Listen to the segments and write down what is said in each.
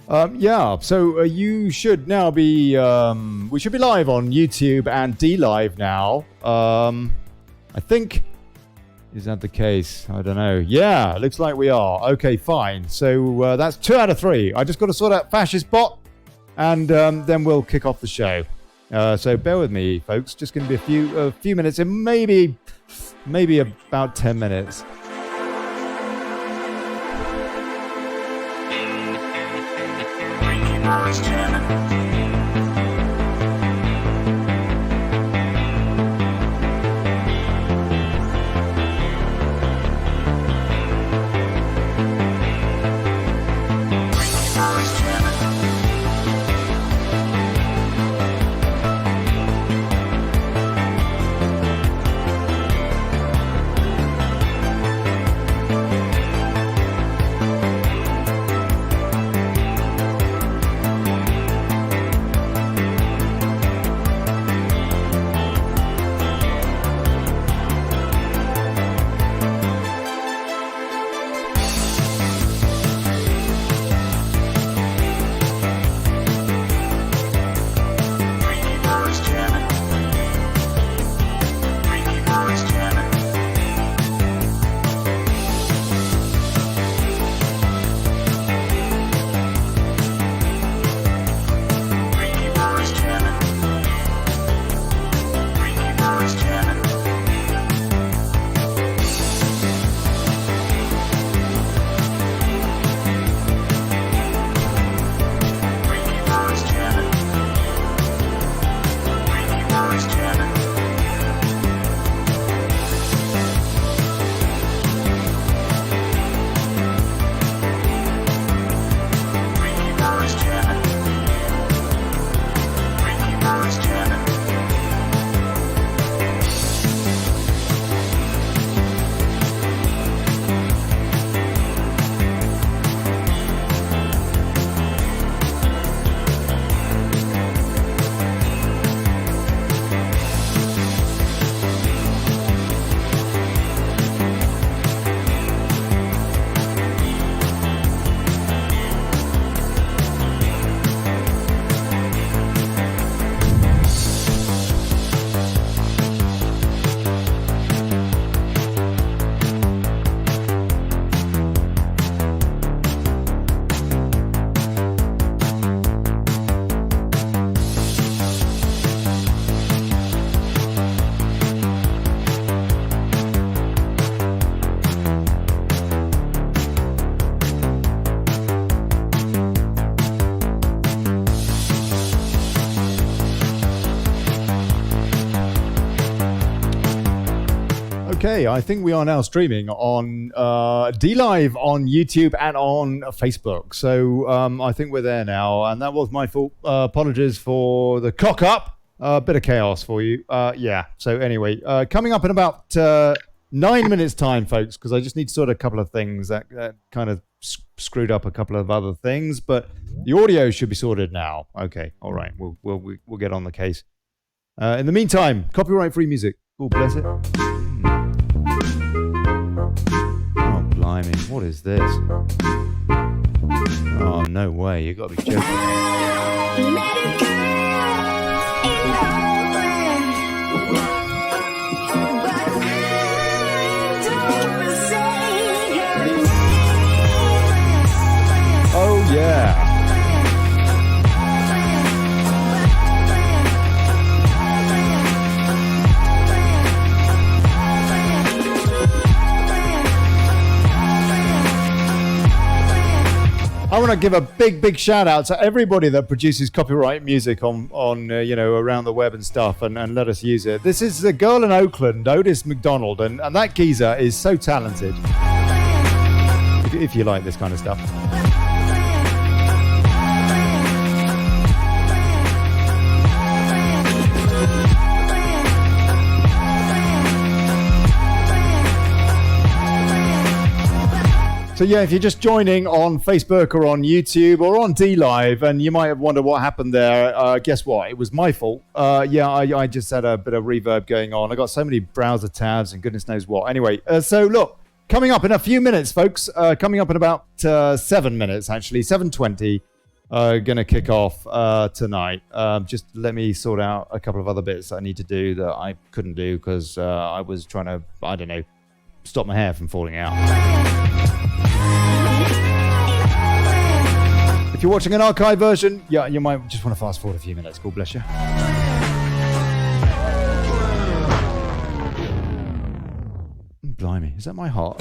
Yeah, so you should now be, we should be live on YouTube and DLive now. I think, is that the case? I don't know. Yeah, looks like we are. Okay, fine. So that's 2 out of 3. I just got to sort out Fascistbot, and then we'll kick off the show. So bear with me, folks. Just going to be a few minutes, and maybe about 10 minutes. Okay, I think we are now streaming on DLive on YouTube and on Facebook. So I think we're there now, and that was my fault. Apologies for the cock up. A bit of chaos for you. Yeah, so anyway, coming up in about 9 minutes time, folks, because I just need to sort a couple of things that kind of screwed up a couple of other things, but the audio should be sorted now. Okay, all right, we'll get on the case. In the meantime, copyright-free music. Oh, bless it. Oh, blimey, what is this? Oh, no way, you got to be joking. Oh, yeah. I want to give a big shout out to everybody that produces copyright music on around the web and stuff, and let us use it. This is a girl in Oakland, Otis McDonald, and that geezer is so talented. If you like this kind of stuff. So yeah, if you're just joining on Facebook or on YouTube or on DLive, and you might have wondered what happened there, guess what? It was my fault. I just had a bit of reverb going on. I got so many browser tabs and goodness knows what. Anyway, so look, coming up in a few minutes, folks. Coming up in about 7 minutes, actually, 7:20. going to kick off tonight. Just let me sort out a couple of other bits that I need to do that I couldn't do because I was trying to, I don't know, stop my hair from falling out. If you're watching an archive version, yeah, you might just want to fast forward a few minutes. God bless you. Blimey, is that my heart?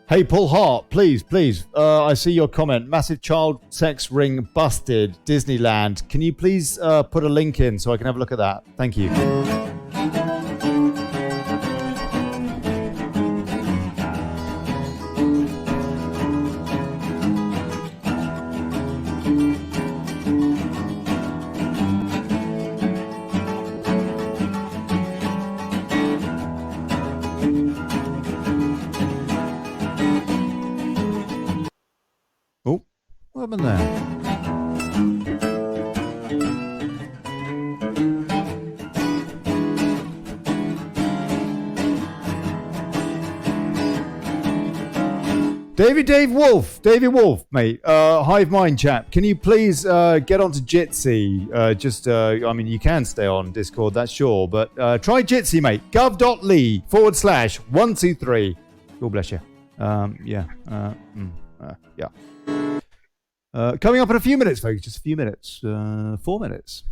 Hey, Paul Hart, please. I see your comment. Massive child sex ring busted, Disneyland. Can you please put a link in so I can have a look at that? Thank you. What happened there? David Wolf, mate. Hive Mind chap. Can you please get onto Jitsi? I mean, you can stay on Discord, that's sure, but try Jitsi, mate. guv.li/123. God bless you. Yeah. Coming up in a few minutes, folks. Just a few minutes. 4 minutes.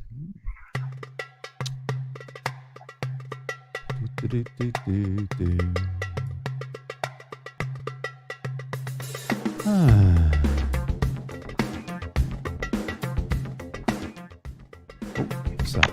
What's that?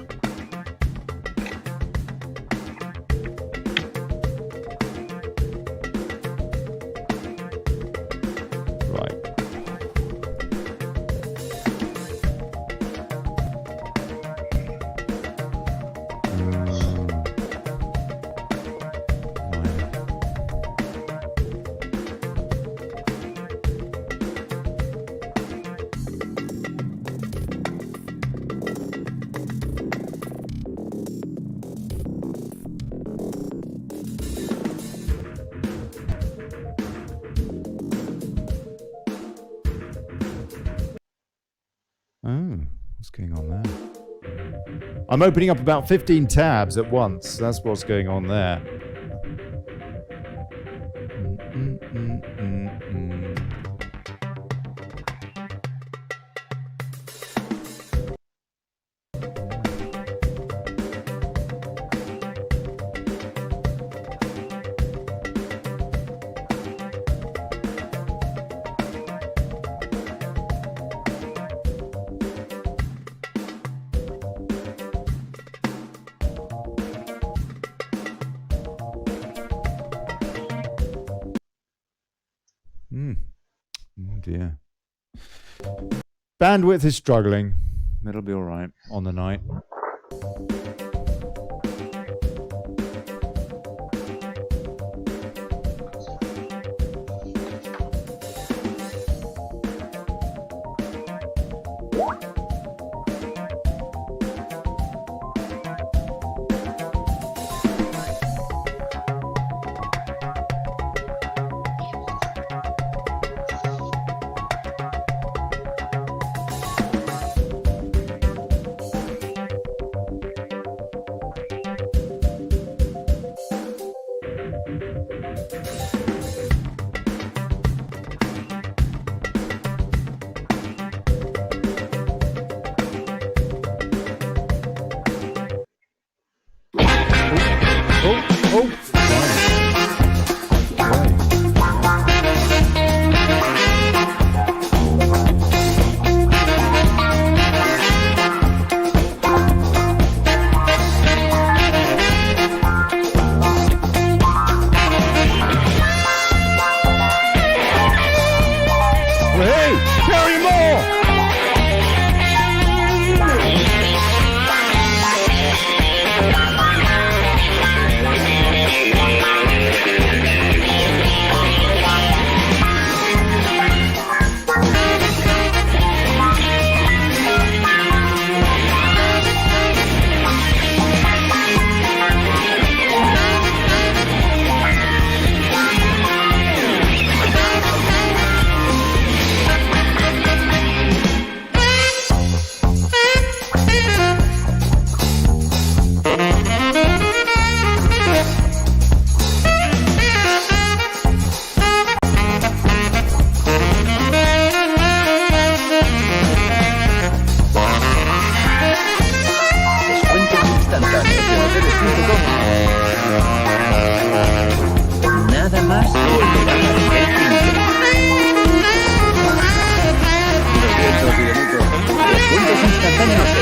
What's going on there? I'm opening up about 15 tabs at once. That's what's going on there. Oh dear. Bandwidth is struggling. It'll be all right on the night.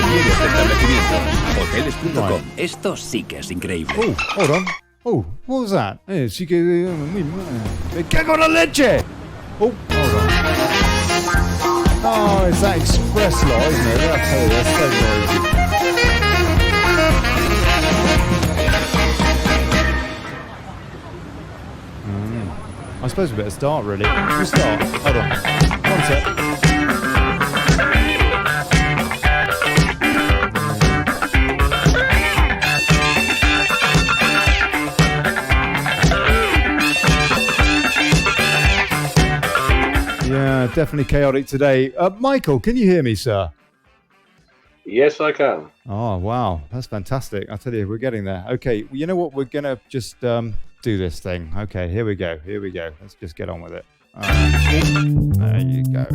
requiere este establecimiento. Hoteles.com. Esto sí que es increíble. Oh, hold on. Oh, what was that? Sí que... Me cago en la leche! Oh, hold on. Oh, it's that express law, isn't it? I'll tell you, that's so noisy. I suppose we better start, really. We'll start. Hold on. One sec. Yeah, definitely chaotic today. Michael, can you hear me, sir? Yes, I can. Oh, wow. That's fantastic. I tell you, we're getting there. Okay, well, you know what? We're going to just do this thing. Okay, here we go. Here we go. Let's just get on with it. There you go.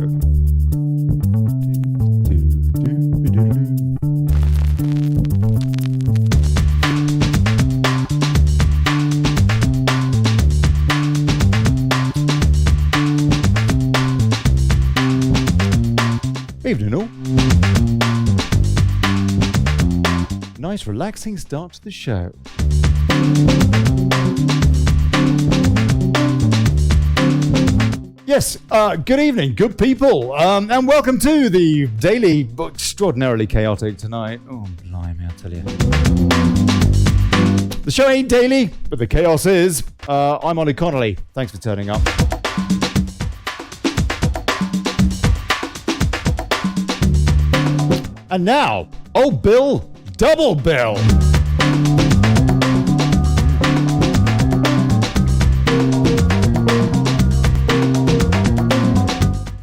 Evening all. Nice relaxing start to the show. Yes, good evening, good people, and welcome to the daily, but extraordinarily chaotic tonight. Oh, blimey, I tell you. The show ain't daily, but the chaos is. I'm Olly Connelly. Thanks for turning up. And now, old Bill, double bill.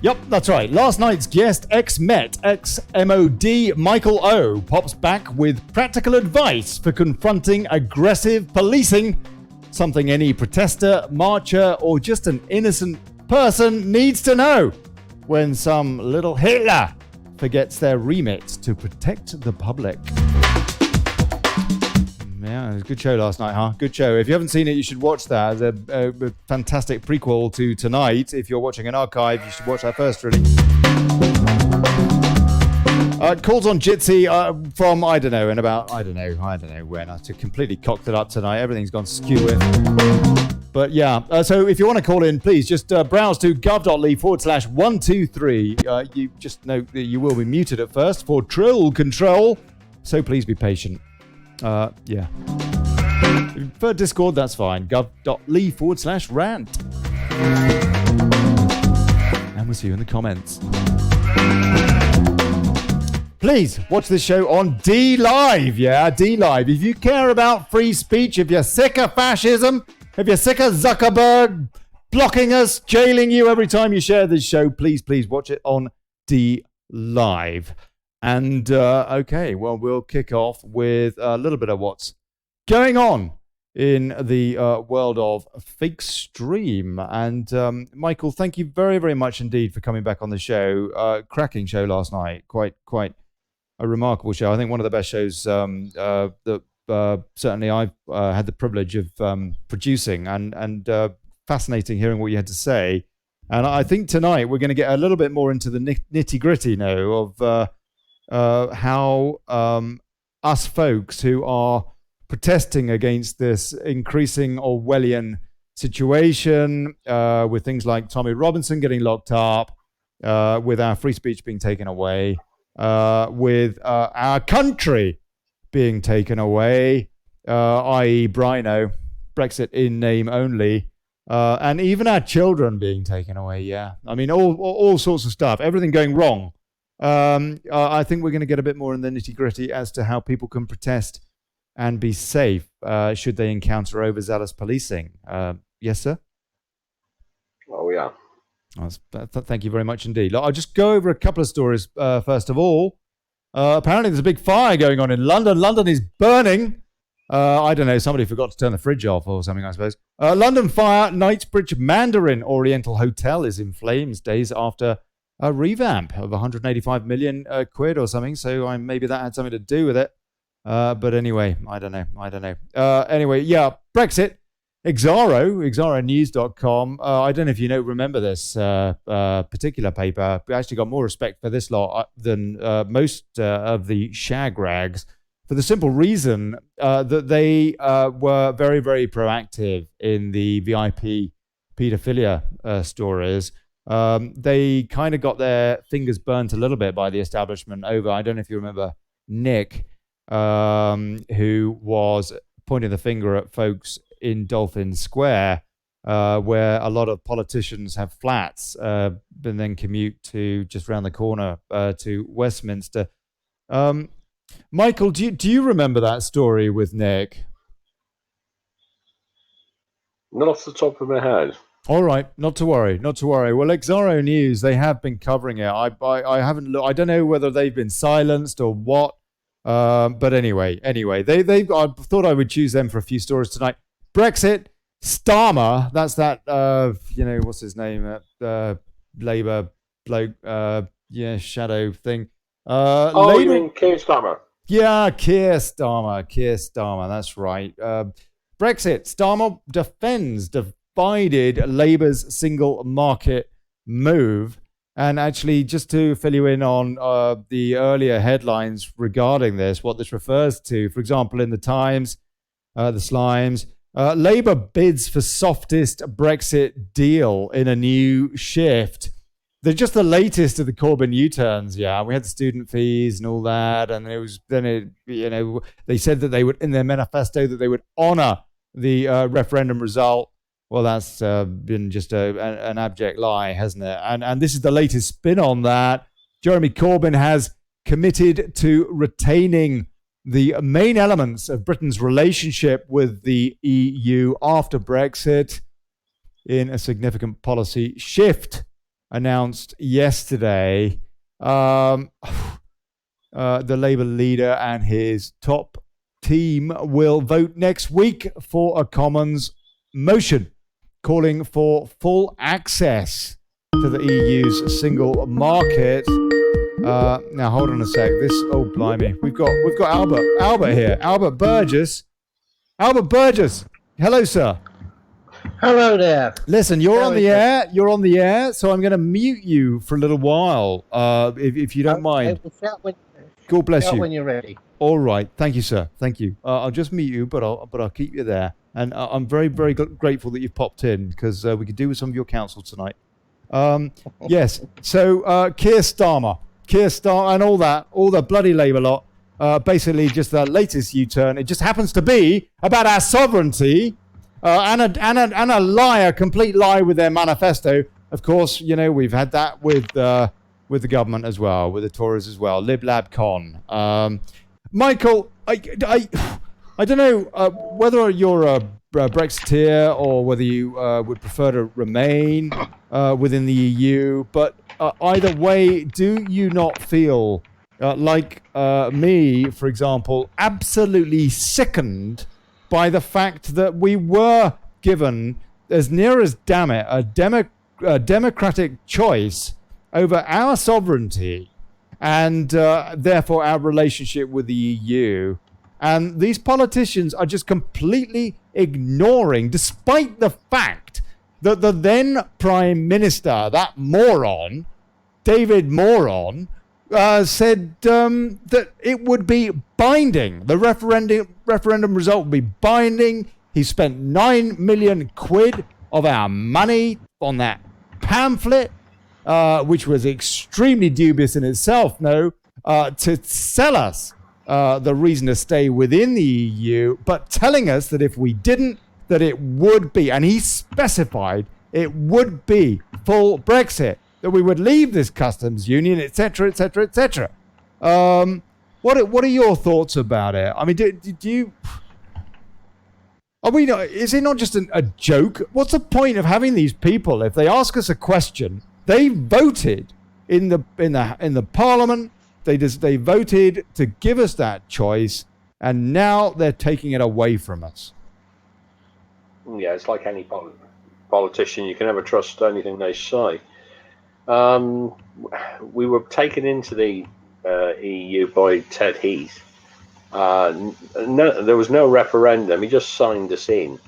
Yep, that's right. Last night's guest, ex-Met, ex-MOD Michael Ough, pops back with practical advice for confronting aggressive policing, something any protester, marcher, or just an innocent person needs to know when some little Hitler forgets their remit to protect the public. Yeah, it was a good show last night, huh? Good show. If you haven't seen it, you should watch that. It's a fantastic prequel to tonight. If you're watching an archive, you should watch that first, really. Calls on Jitsi from, I don't know when. I completely cocked it up tonight. Everything's gone skew with. But yeah, so if you want to call in, please just browse to guv.li/123. You just note that you will be muted at first for troll control, so please be patient. Yeah. For Discord, that's fine. guv.li/rant. And we'll see you in the comments. Please watch this show on DLive. Yeah, DLive. If you care about free speech, if you're sick of fascism, if you're sick of Zuckerberg blocking us, jailing you every time you share this show, please watch it on DLive. And, okay, well, we'll kick off with a little bit of what's going on in the world of fake stream. And, Michael, thank you very, very much indeed for coming back on the show. Cracking show last night. Quite a remarkable show. I think one of the best shows that certainly I've had the privilege of producing, and fascinating hearing what you had to say. And I think tonight we're going to get a little bit more into the nitty-gritty now of how us folks who are protesting against this increasing Orwellian situation, with things like Tommy Robinson getting locked up, with our free speech being taken away, with our country being taken away, i.e. Brino, Brexit in name only, and even our children being taken away. Yeah, I mean all sorts of stuff, everything going wrong. I think we're going to get a bit more in the nitty-gritty as to how people can protest and be safe should they encounter overzealous policing. Yes, sir? Oh, yeah. Thank you very much indeed. I'll just go over a couple of stories first of all. Apparently there's a big fire going on in London. London is burning. I don't know, somebody forgot to turn the fridge off or something, I suppose. London fire, Knightsbridge Mandarin Oriental Hotel is in flames days after a revamp of 185 million quid or something. So maybe that had something to do with it. But anyway, I don't know. Anyway, yeah, Brexit. Exaronews.com. I don't know if you remember this particular paper. We actually got more respect for this lot than most of the shag rags, for the simple reason that they were very, very proactive in the VIP pedophilia stories. They kind of got their fingers burnt a little bit by the establishment over, I don't know if you remember Nick, who was pointing the finger at folks in Dolphin Square, where a lot of politicians have flats and then commute to just round the corner to Westminster. Michael, do you remember that story with Nick? Not off the top of my head. All right, not to worry. Well, Exaro News, they have been covering it. I haven't looked. I don't know whether they've been silenced or what. But anyway, they I thought I would choose them for a few stories tonight. Brexit, Starmer, that's that, what's his name? Labour bloke, shadow thing. You mean Keir Starmer? Yeah, Keir Starmer, that's right. Brexit, Starmer defends divided Labour's single market move. And actually, just to fill you in on the earlier headlines regarding this, what this refers to, for example, in the Times, the Slimes, Labour bids for softest Brexit deal in a new shift. They're just the latest of the Corbyn U-turns. Yeah, we had the student fees and all that, and they said that they would, in their manifesto, that they would honour the referendum result. Well, that's been just an abject lie, hasn't it? And this is the latest spin on that. Jeremy Corbyn has committed to retaining the main elements of Britain's relationship with the EU after Brexit in a significant policy shift announced yesterday. The Labour leader and his top team will vote next week for a Commons motion calling for full access to the EU's single market. Now hold on a sec. Blimey, we've got Albert here. Albert Burgess. Hello, sir. Hello there. Listen, you're on the air. So I'm going to mute you for a little while, if you don't mind. God bless you. When you're ready. All right. Thank you, sir. Thank you. I'll just mute you, but I'll keep you there. And I'm very, very grateful that you've popped in, because we could do with some of your counsel tonight. Yes. So Keir Starmer, and all the bloody Labour lot, basically just the latest U-turn. It just happens to be about our sovereignty, and a lie, a complete lie with their manifesto. Of course, we've had that with the government as well, with the Tories as well. Lib Lab Con. Michael, I don't know whether you're a Brexiteer or whether you would prefer to remain within the EU, but either way, do you not feel like me, for example, absolutely sickened by the fact that we were given, as near as damn it, a democratic choice over our sovereignty and therefore our relationship with the EU? And these politicians are just completely ignoring, despite the fact that the then Prime Minister, that moron, David Moron, said that it would be binding. The referendum result would be binding. He spent 9 million quid of our money on that pamphlet, which was extremely dubious in itself, to sell us the reason to stay within the EU, but telling us that if we didn't, that it would be, and he specified it would be full Brexit, that we would leave this customs union, etc., etc., etc. What are your thoughts about it? I mean, do you? Is it not just a joke? What's the point of having these people if they ask us a question? They voted in the Parliament. They voted to give us that choice, and now they're taking it away from us. Yeah, it's like any politician. You can never trust anything they say. We were taken into the EU by Ted Heath. There was no referendum. He just signed us in.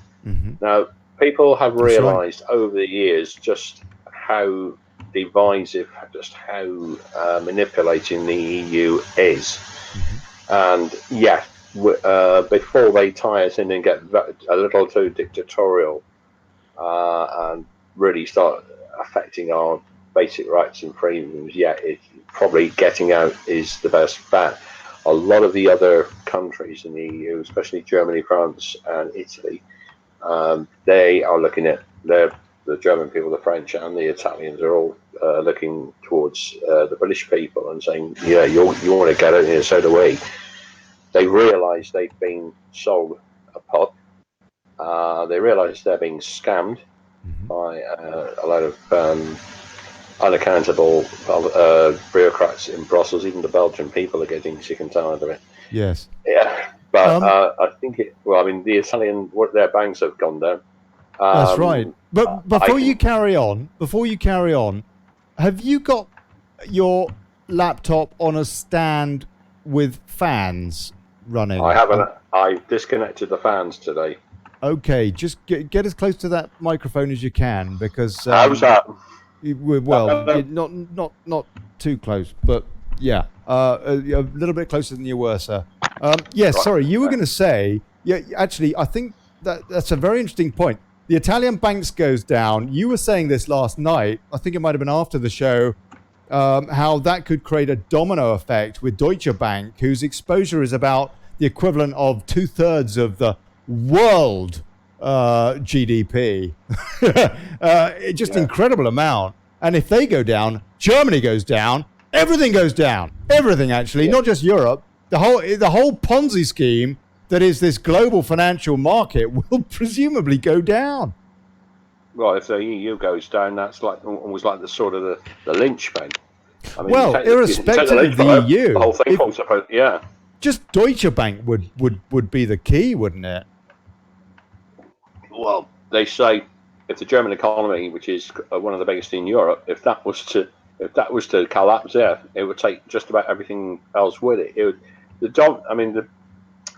Now, people have That's right. realised over the years just how divisive, just how manipulating the EU is. And yeah, before they tie us in and get a little too dictatorial and really start affecting our basic rights and freedoms, probably getting out is the best bet. A lot of the other countries in the EU, especially Germany, France, and Italy, they are looking at the German people, the French, and the Italians are all looking towards the British people and saying, "Yeah, you want to get out here, so do we." They realise they've been sold a pot. They realise they're being scammed by a lot of unaccountable bureaucrats in Brussels. Even the Belgian people are getting sick and tired of it. Yes. Yeah, but I think the Italian, their banks have gone down. That's right. But before you carry on, have you got your laptop on a stand with fans running? I haven't. I disconnected the fans today. Okay, just get as close to that microphone as you can, because how's that? Well, not too close, but yeah, a little bit closer than you were, sir. Yes, right. Sorry, you were going to say. Yeah, actually, I think that's a very interesting point. The Italian banks goes down. You were saying this last night. I think it might have been after the show. How that could create a domino effect with Deutsche Bank, whose exposure is about the equivalent of 2/3 of the world GDP. Just incredible amount. And if they go down, Germany goes down. Everything goes down. Everything, actually, not just Europe. The whole Ponzi scheme that is this global financial market will presumably go down. Well, if the EU goes down, that's like almost like the linchpin. I mean, well, irrespective of the EU, the whole thing falls apart. Yeah. Just Deutsche Bank would be the key, wouldn't it? Well, they say if the German economy, which is one of the biggest in Europe, if that was to collapse, it would take just about everything else with it. It would.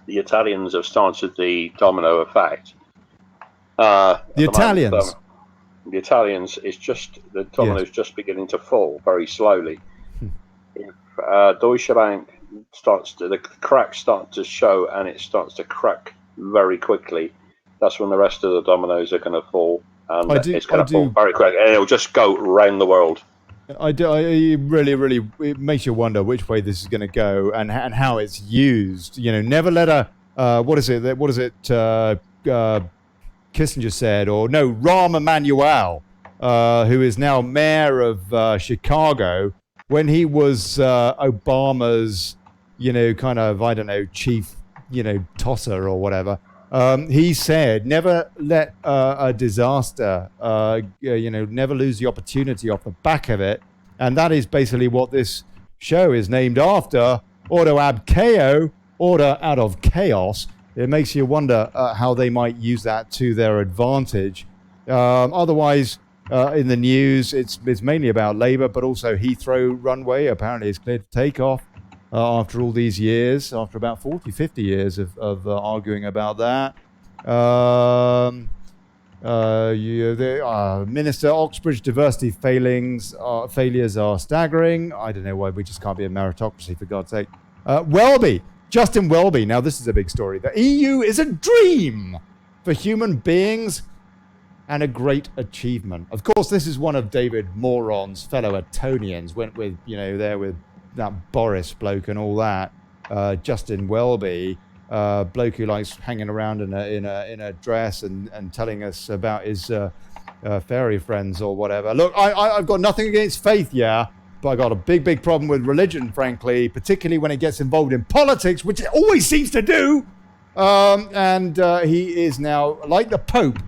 The Italians have started the domino effect. The Italians. The Italians is just the dominoes just beginning to fall very slowly. If Deutsche Bank the cracks start to show and it starts to crack very quickly, that's when the rest of the dominoes are going to fall, and it's going to fall very quick, and it'll just go around the world. I really, it makes you wonder which way this is going to go and how it's used. You know, never let what is it Kissinger said, or no, Rahm Emanuel, who is now mayor of Chicago, when he was Obama's, kind of, I don't know, chief, tosser or whatever. He said, never let a disaster, never lose the opportunity off the back of it. And that is basically what this show is named after, Ordo ab chao, order out of chaos. It makes you wonder how they might use that to their advantage. Otherwise, in the news, it's mainly about Labour, but also Heathrow runway apparently is cleared to take off. After all these years, after about 40, 50 years of arguing about that. Minister Oxbridge diversity failures are staggering. I don't know why we just can't be a meritocracy, for God's sake. Justin Welby. Now, this is a big story. The EU is a dream for human beings and a great achievement. Of course, this is one of David Moron's fellow Etonians. Went with, there with that Boris bloke and all that, Justin Welby, bloke who likes hanging around in a dress and telling us about his fairy friends or whatever. Look, I've got nothing against faith, but I got a big problem with religion, frankly, particularly when it gets involved in politics, which it always seems to do. And he is now, like the Pope,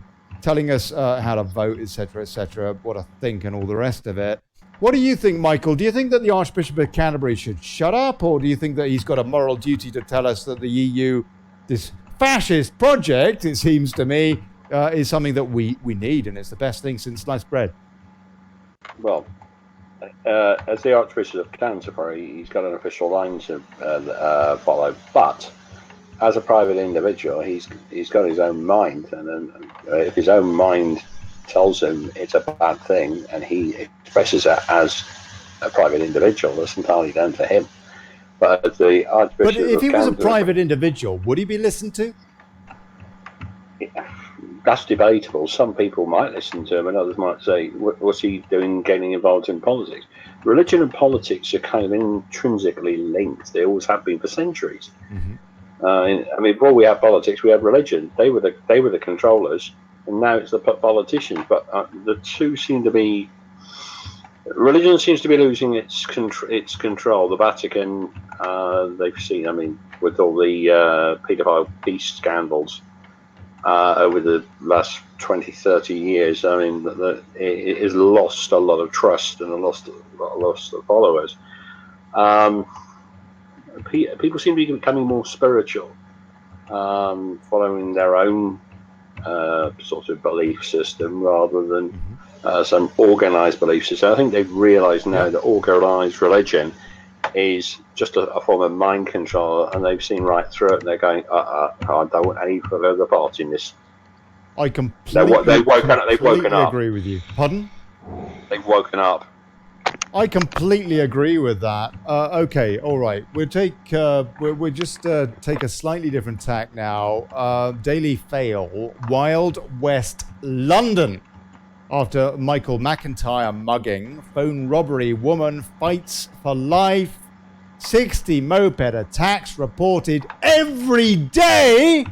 telling us how to vote, etc., what to think and all the rest of it. What do you think, Michael? Do you think that the Archbishop of Canterbury should shut up, or do you think that he's got a moral duty to tell us that the EU, this fascist project, it seems to me, is something that we need, and it's the best thing since sliced bread? Well, as the Archbishop of Canterbury, he's got an official line to follow, but as a private individual, he's got his own mind, and then if his own mind tells him it's a bad thing, and he expresses it as a private individual, that's entirely down to him. But the Archbishop But if of he was a Canterbury, private individual, would he be listened to? that's debatable. Some people might listen to him, and others might say, "What's he doing, getting involved in politics?" Religion and politics are kind of intrinsically linked. They always have been for centuries. I mean, before we had politics, we had religion. They were the controllers, and now it's the politicians. But the two seem to be. Religion seems to be losing its control. The Vatican, they've seen. I mean, with all the paedophile peace scandals over the last 20, 30 years, I mean, it has lost a lot of trust and lost of followers. People seem to be becoming more spiritual, following their own sort of belief system rather than some organized belief system. I think they've realized now that organized religion is just a form of mind control, and they've seen right through it, and they're going, I don't want any further part in this. I completely They've woken up. agree with you. Pardon? They've woken up. I completely agree with that. Okay, all right. We'll just take a slightly different tack now. Daily Fail, Wild West London. After Michael McIntyre mugging, phone robbery, woman fights for life. 60 moped attacks reported every day.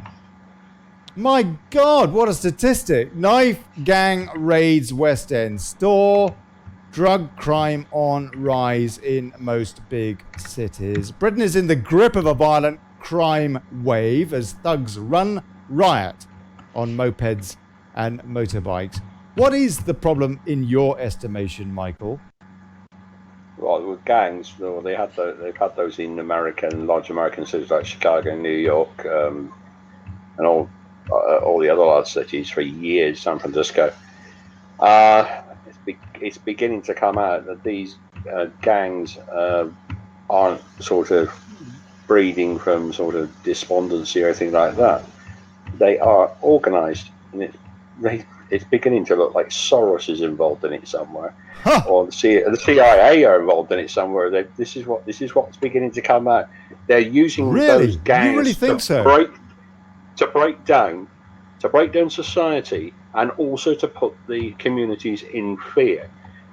My God, what a statistic. Knife gang raids West End store. Drug crime on rise in most big cities. Britain is in the grip of a violent crime wave as thugs run riot on mopeds and motorbikes. What is the problem in your estimation, Michael? Well, with gangs, they've had those in large American cities like Chicago, New York, and all the other large cities for years. San Francisco. It's beginning to come out that these gangs aren't sort of breeding from sort of despondency or anything like that. They are organised, and it's beginning to look like Soros is involved in it somewhere, or the CIA are involved in it somewhere. This is what's beginning to come out. They're using those gangs you really think to break down society, and also to put the communities in fear.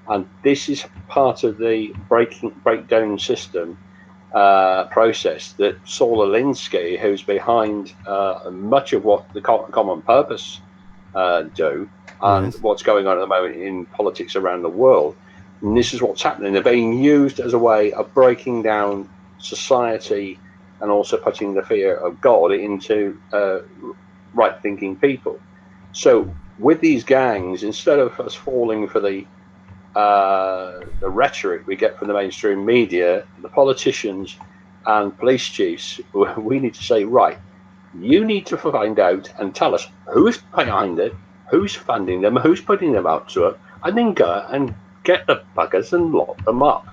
And this is part of the breakdown system process that Saul Alinsky, who's behind much of what the Common Purpose do, and what's going on at the moment in politics around the world. And this is what's happening. They're being used as a way of breaking down society and also putting the fear of God into right-thinking people. So with these gangs, instead of us falling for the rhetoric we get from the mainstream media, the politicians and police chiefs, we need to say, right, you need to find out and tell us who's behind it, who's funding them, who's putting them out to it, and then go and get the buggers and lock them up.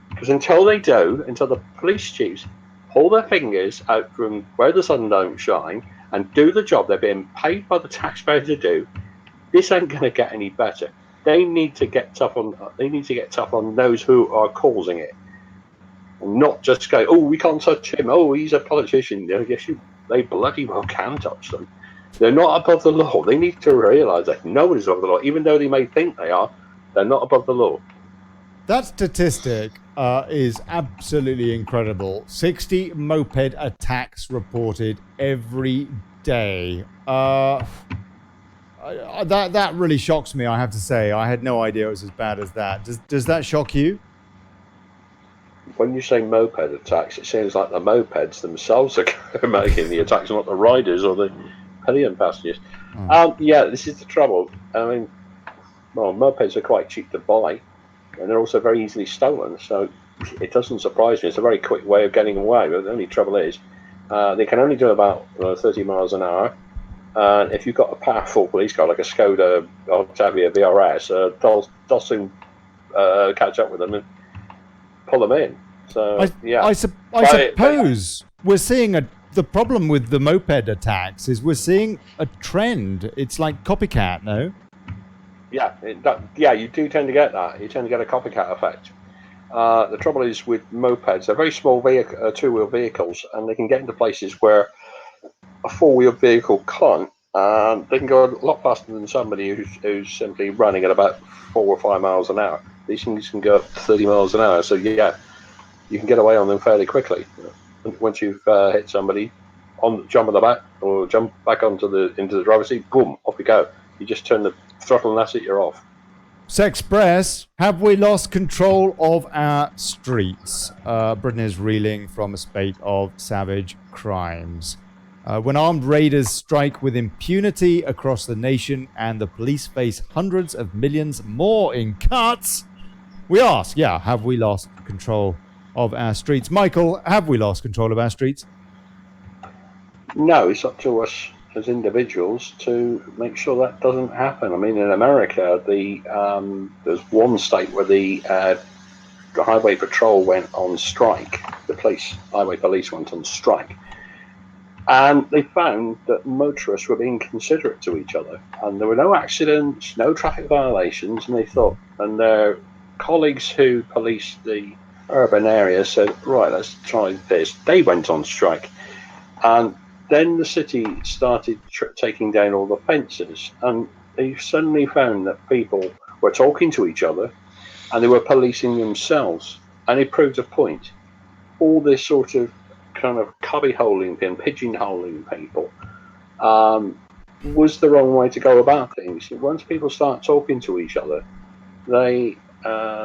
Because until the police chiefs pull their fingers out from where the sun don't shine and do the job they're being paid by the taxpayer to do, this ain't going to get any better. They need to get tough on those who are causing it, and not just go, oh, we can't touch him. Oh, he's a politician. Yes, they bloody well can touch them. They're not above the law. They need to realise that no one is above the law, even though they may think they are. They're not above the law. That statistic is absolutely incredible. 60 moped attacks reported every day. That really shocks me, I have to say. I had no idea it was as bad as that. Does that shock you? When you say moped attacks, it seems like the mopeds themselves are making the attacks, not the riders or the pillion passengers. Yeah, this is the trouble. I mean, well, mopeds are quite cheap to buy, and they're also very easily stolen. So it doesn't surprise me. It's a very quick way of getting away. But the only trouble is, they can only do about 30 miles an hour. And if you've got a powerful police car like a Skoda Octavia VRS, they'll soon catch up with them and pull them in. So I suppose we're seeing the problem with the moped attacks is we're seeing a trend. It's like copycat, no? Yeah, you do tend to get that. You tend to get a copycat effect. The trouble is with mopeds, they're very small two-wheel vehicles, and they can get into places where a four-wheel vehicle can't. They can go a lot faster than somebody who's simply running at about 4 or 5 miles an hour. These things can go up 30 miles an hour, so yeah, you can get away on them fairly quickly. Once you've hit somebody, jump on the back or jump back into the driver's seat, boom, off you go. You just turn the throttle and that's it, you're off. Sexpress, have we lost control of our streets? Britain is reeling from a spate of savage crimes. When armed raiders strike with impunity across the nation and the police face hundreds of millions more in cuts, we ask, have we lost control of our streets? Michael, have we lost control of our streets? No, it's up to us as individuals to make sure that doesn't happen. I mean, in America, there's one state where the highway patrol went on strike. The highway police went on strike. And they found that motorists were being considerate to each other. And there were no accidents, no traffic violations. And they thought, and their colleagues who policed the urban area said, right, let's try this. They went on strike. And then the city started taking down all the fences. And they suddenly found that people were talking to each other and they were policing themselves. And it proved a point. All this sort of kind of cubbyholing and pigeonholing people was the wrong way to go about things. Once people start talking to each other, they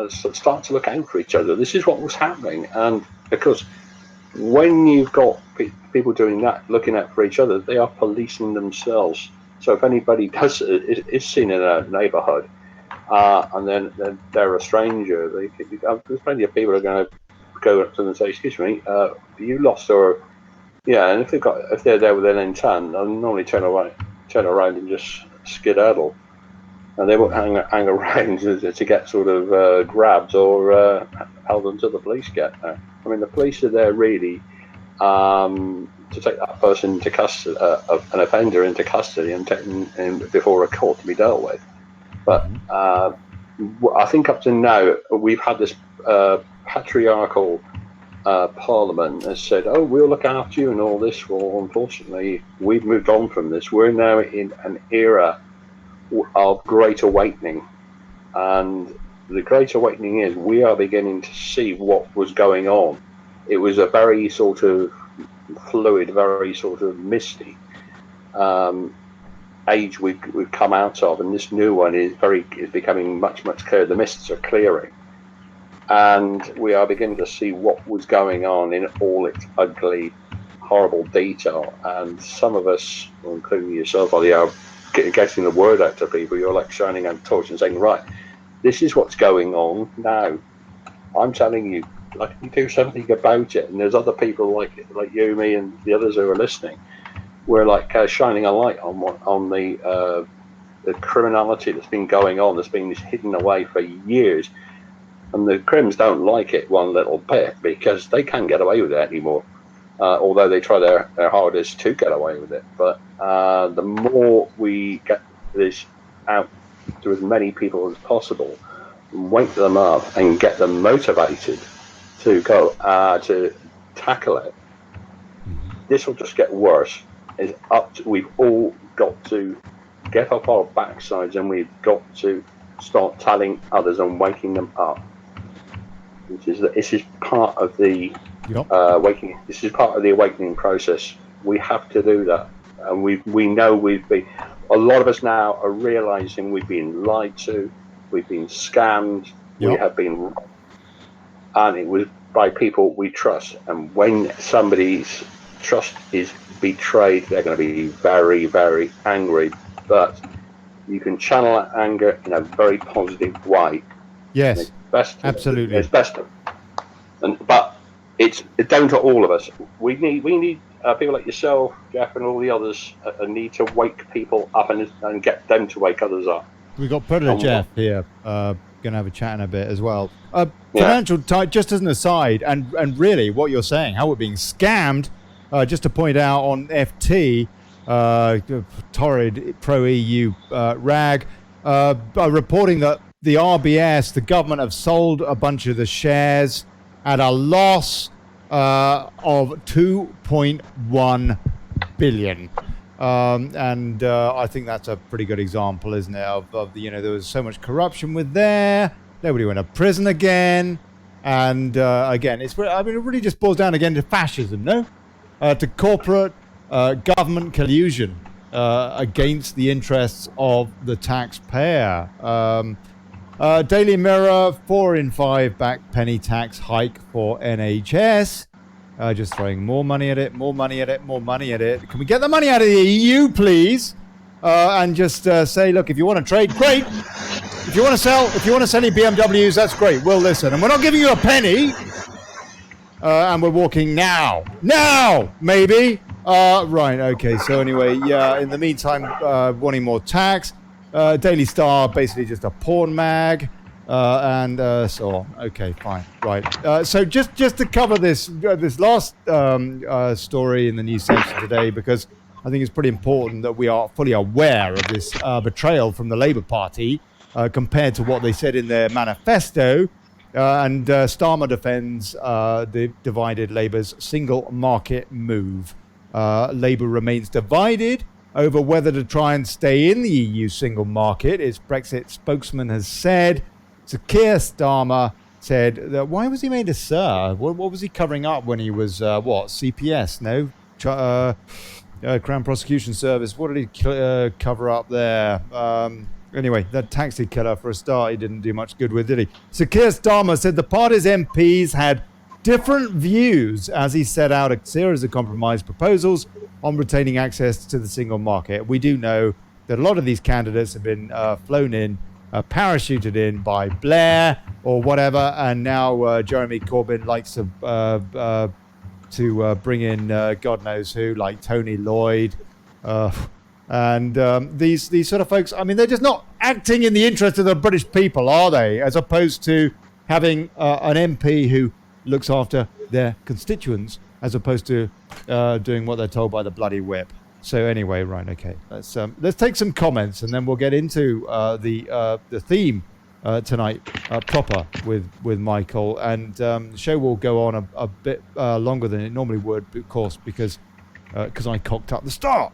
start to look out for each other. This is what was happening, and because when you've got people doing that, looking out for each other, they are policing themselves. So if anybody is seen in a neighbourhood, and then they're a stranger, there's plenty of people who are going to go up to them and say, "Excuse me, you lost," or and if they're there with an intent, they'll normally turn around and just skedaddle, and they won't hang around to get sort of grabbed or held until the police get there. I mean, the police are there really to take that person into custody, an offender into custody, and take him before a court to be dealt with. But I think up to now we've had this patriarchal parliament has said, "Oh, we'll look after you," and all this. Well, unfortunately, we've moved on from this. We're now in an era of great awakening, and the great awakening is we are beginning to see what was going on. It was a very sort of fluid, very sort of misty age we've come out of, and this new one is becoming much clearer. The mists are clearing, and we are beginning to see what was going on in all its ugly, horrible detail. And some of us, including yourself, Olly, are getting the word out to people. You're like shining a torch and saying, right, this is what's going on now. I'm telling you, like, you do something about it. And there's other people like you, me, and the others who are listening. We're like shining a light on the criminality that's been going on, that's been hidden away for years. And the crims don't like it one little bit because they can't get away with it anymore. Although they try their hardest to get away with it. But the more we get this out to as many people as possible, wake them up and get them motivated to go to tackle it, this will just get worse. We've all got to get off our backsides, and we've got to start telling others and waking them up. This is part of the awakening. This is part of the awakening process. We have to do that, and we know a lot of us now are realizing we've been lied to, we've been scammed, we have been, and it was by people we trust. And when somebody's trust is betrayed, they're going to be very, very angry. But you can channel that anger in a very positive way. Yes, absolutely. It's best, but it's down to all of us. We need people like yourself, Jeff, and all the others need to wake people up and get them to wake others up. We've got Predator Jeff here, going to have a chat in a bit as well. Financial type, just as an aside, and really what you're saying, how we're being scammed. just to point out on FT, torrid pro-EU rag, reporting that the RBS, the government, have sold a bunch of the shares at a loss of 2.1 billion. And I think that's a pretty good example, isn't it, of the, there was so much corruption with there. Nobody went to prison again. And again, it really just boils down again to fascism, no? To corporate government collusion against the interests of the taxpayer. Daily Mirror, 4 in 5 back penny tax hike for NHS. Just throwing more money at it, more money at it, more money at it. Can we get the money out of the EU, please? And just say, look, if you want to trade, great. If you want to sell any BMWs, that's great. We'll listen. And we're not giving you a penny. And we're walking now, maybe. Right, okay. So anyway, yeah, in the meantime, wanting more tax. Daily Star, basically just a porn mag. And so on. Okay, fine. Right. So just to cover this last story in the news section today, because I think it's pretty important that we are fully aware of this betrayal from the Labour Party compared to what they said in their manifesto. And Starmer defends the divided Labour's single market move. Labour remains divided over whether to try and stay in the EU single market. Its Brexit spokesman has said. So Keir Starmer said that, why was he made a sir? What was he covering up when he was, CPS? No? Crown Prosecution Service. What did he cover up there? Anyway, that taxi killer, for a start, he didn't do much good with, did he? So Keir Starmer said the party's MPs had different views as he set out a series of compromise proposals on retaining access to the single market. We do know that a lot of these candidates have been flown in, parachuted in by Blair or whatever, and now Jeremy Corbyn likes to bring in God knows who, like Tony Lloyd, and these sort of folks. I mean, they're just not acting in the interest of the British people, are they? As opposed to having an MP who looks after their constituents, as opposed to doing what they're told by the bloody whip. So anyway, right, okay. Let's take some comments, and then we'll get into the theme tonight proper with Michael. And the show will go on a bit longer than it normally would, of course, because I cocked up the start.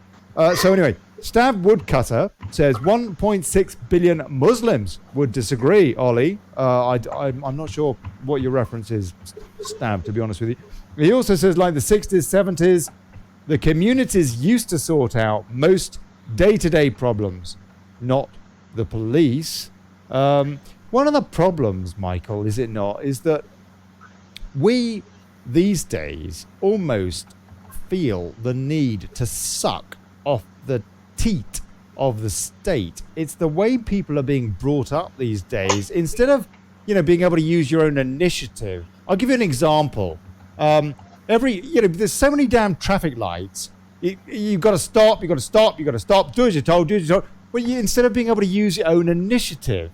So anyway, Stab Woodcutter says 1.6 billion Muslims would disagree, Ollie. I'm not sure what your reference is, Stab, to be honest with you. He also says, like the 60s, 70s, the communities used to sort out most day-to-day problems, not the police. One of the problems, Michael, is it not, is that we, these days, almost feel the need to suck off the teat of the state. It's the way people are being brought up these days. Instead of, being able to use your own initiative. I'll give you an example. There's so many damn traffic lights. You've got to stop, do as you're told. But instead of being able to use your own initiative,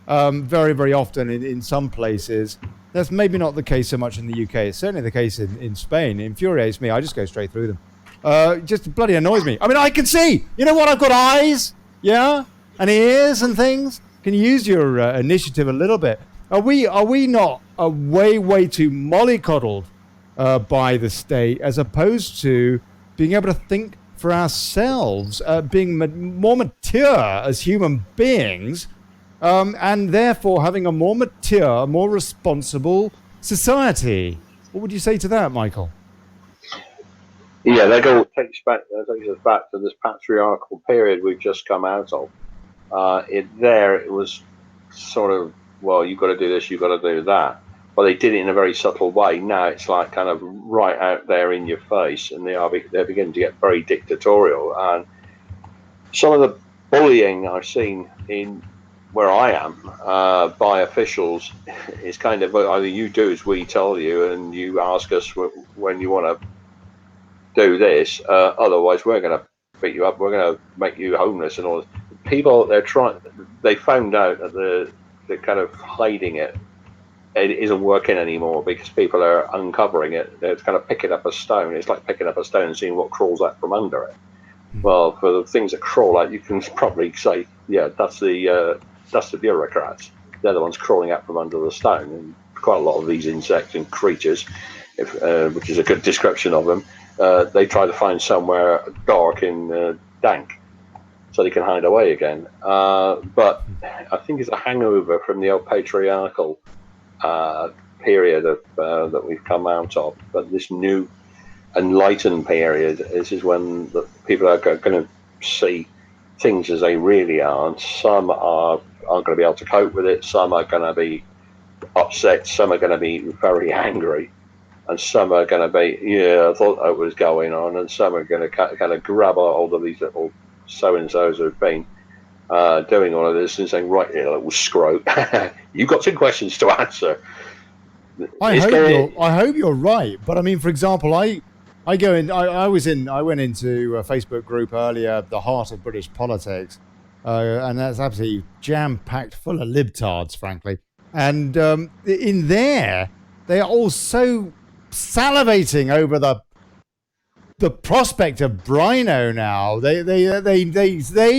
very, very often in some places, that's maybe not the case so much in the UK. It's certainly the case in Spain. It infuriates me. I just go straight through them. Just bloody annoys me. I mean, I can see. You know what? I've got eyes, yeah, and ears and things. Can you use your initiative a little bit? Are we not way too mollycoddled by the state, as opposed to being able to think for ourselves, being more mature as human beings, and therefore having a more mature, more responsible society? What would you say to that, Michael? Yeah, that all takes us back to this patriarchal period we've just come out of. It was sort of, well, you've got to do this, you've got to do that. Well, they did it in a very subtle way. Now it's like kind of right out there in your face, and they're beginning to get very dictatorial. And some of the bullying I've seen in where I am by officials is kind of either you do as we tell you, and you ask us when you want to do this. Otherwise, we're going to beat you up. We're going to make you homeless and all this. People, they found out that they're kind of hiding it it isn't working anymore because people are uncovering it. They're kind of picking up a stone. It's like picking up a stone and seeing what crawls out from under it. Well, for the things that crawl out, you can probably say, yeah, that's the bureaucrats. They're the ones crawling out from under the stone. And quite a lot of these insects and creatures, which is a good description of them, they try to find somewhere dark and dank so they can hide away again. But I think it's a hangover from the old patriarchal period that we've come out of. But this new enlightened period, this is when the people are going to see things as they really are, and some aren't going to be able to cope with it, some are going to be upset, some are going to be very angry, and some are going to be, yeah, I thought that was going on, and some are going to kind of grab hold of these little so-and-sos who've been doing all of this and saying, right here, little scrote, you've got some questions to answer. I hope you're right, but I mean, for example, I went into a Facebook group earlier, The Heart of British Politics, and that's absolutely jam-packed full of libtards, frankly. And in there, they are all so salivating over the prospect of Brino now. They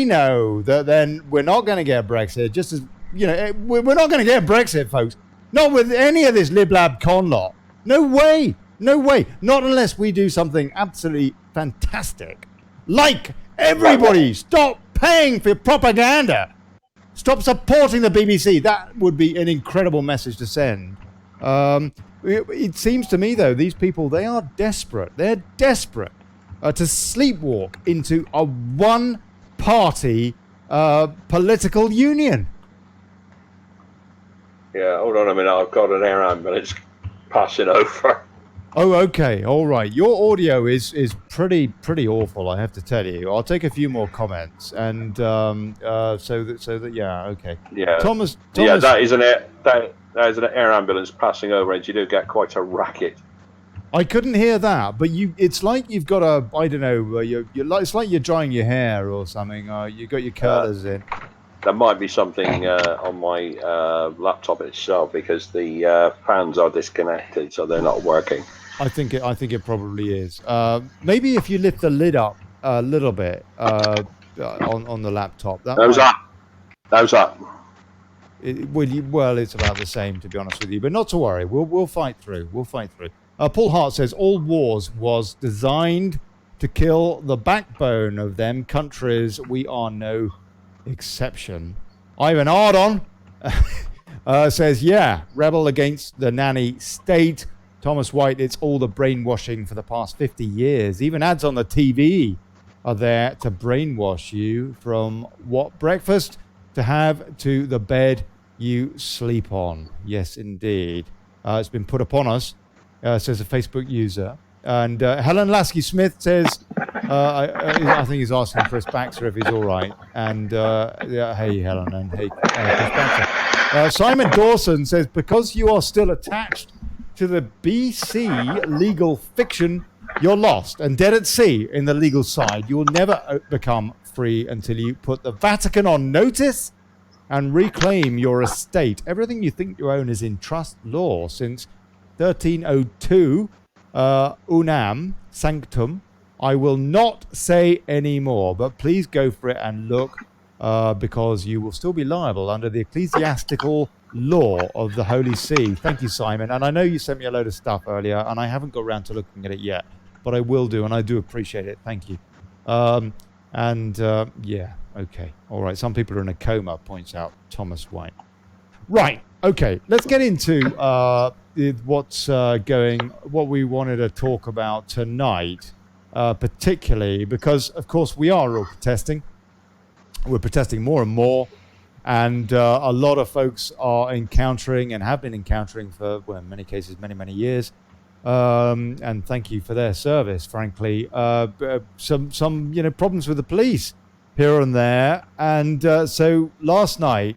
know that then we're not going to get Brexit, just as, you know, we're not going to get Brexit, folks. Not with any of this lib-lab con lot. No way. No way. Not unless we do something absolutely fantastic. Like, everybody, stop paying for propaganda. Stop supporting the BBC. That would be an incredible message to send. It seems to me, though, these people, they are desperate. They're desperate to sleepwalk into a one-party political union. Yeah, hold on a minute. I've got an air ambulance passing over. Oh, okay. All right. Your audio is pretty awful, I have to tell you. I'll take a few more comments, and so that yeah, okay. Yeah. Thomas. Yeah, that is an air ambulance passing over, and you do get quite a racket. I couldn't hear that, but it's like you've got I don't know. It's like you're drying your hair or something. You got your curlers in. There might be something on my laptop itself because the fans are disconnected, so they're not working. I think it probably is. Maybe if you lift the lid up a little bit on the laptop. How's that? Well, it's about the same, to be honest with you. But not to worry. We'll fight through. Paul Hart says all wars was designed to kill the backbone of them countries. We are no exception. Ivan Ardon says, yeah, rebel against the nanny state. Thomas White, it's all the brainwashing for the past 50 years. Even ads on the TV are there to brainwash you, from what breakfast to have to the bed you sleep on. Yes, indeed. It's been put upon us, says a Facebook user. And Helen Lasky-Smith says, I think he's asking Chris Baxter if he's all right. And hey, Helen, and hey, Chris Baxter. Simon Dawson says, because you are still attached to the BC legal fiction, you're lost and dead at sea in the legal side. You will never become free until you put the Vatican on notice and reclaim your estate. Everything you think you own is in trust law since 1302. Unam sanctum. I will not say any more, but please go for it and look, because you will still be liable under the ecclesiastical law of the Holy See. Thank you, Simon. And I know you sent me a load of stuff earlier, and I haven't got around to looking at it yet, but I will do, and I do appreciate it. Thank you. Yeah, okay. All right. Some people are in a coma, points out Thomas White. Right. Okay. Let's get into what we wanted to talk about tonight, particularly because, of course, we are all protesting. We're protesting more and more, and a lot of folks are encountering and have been encountering for, well, in many cases, many years. And thank you for their service, frankly. Some problems with the police here and there. And so last night,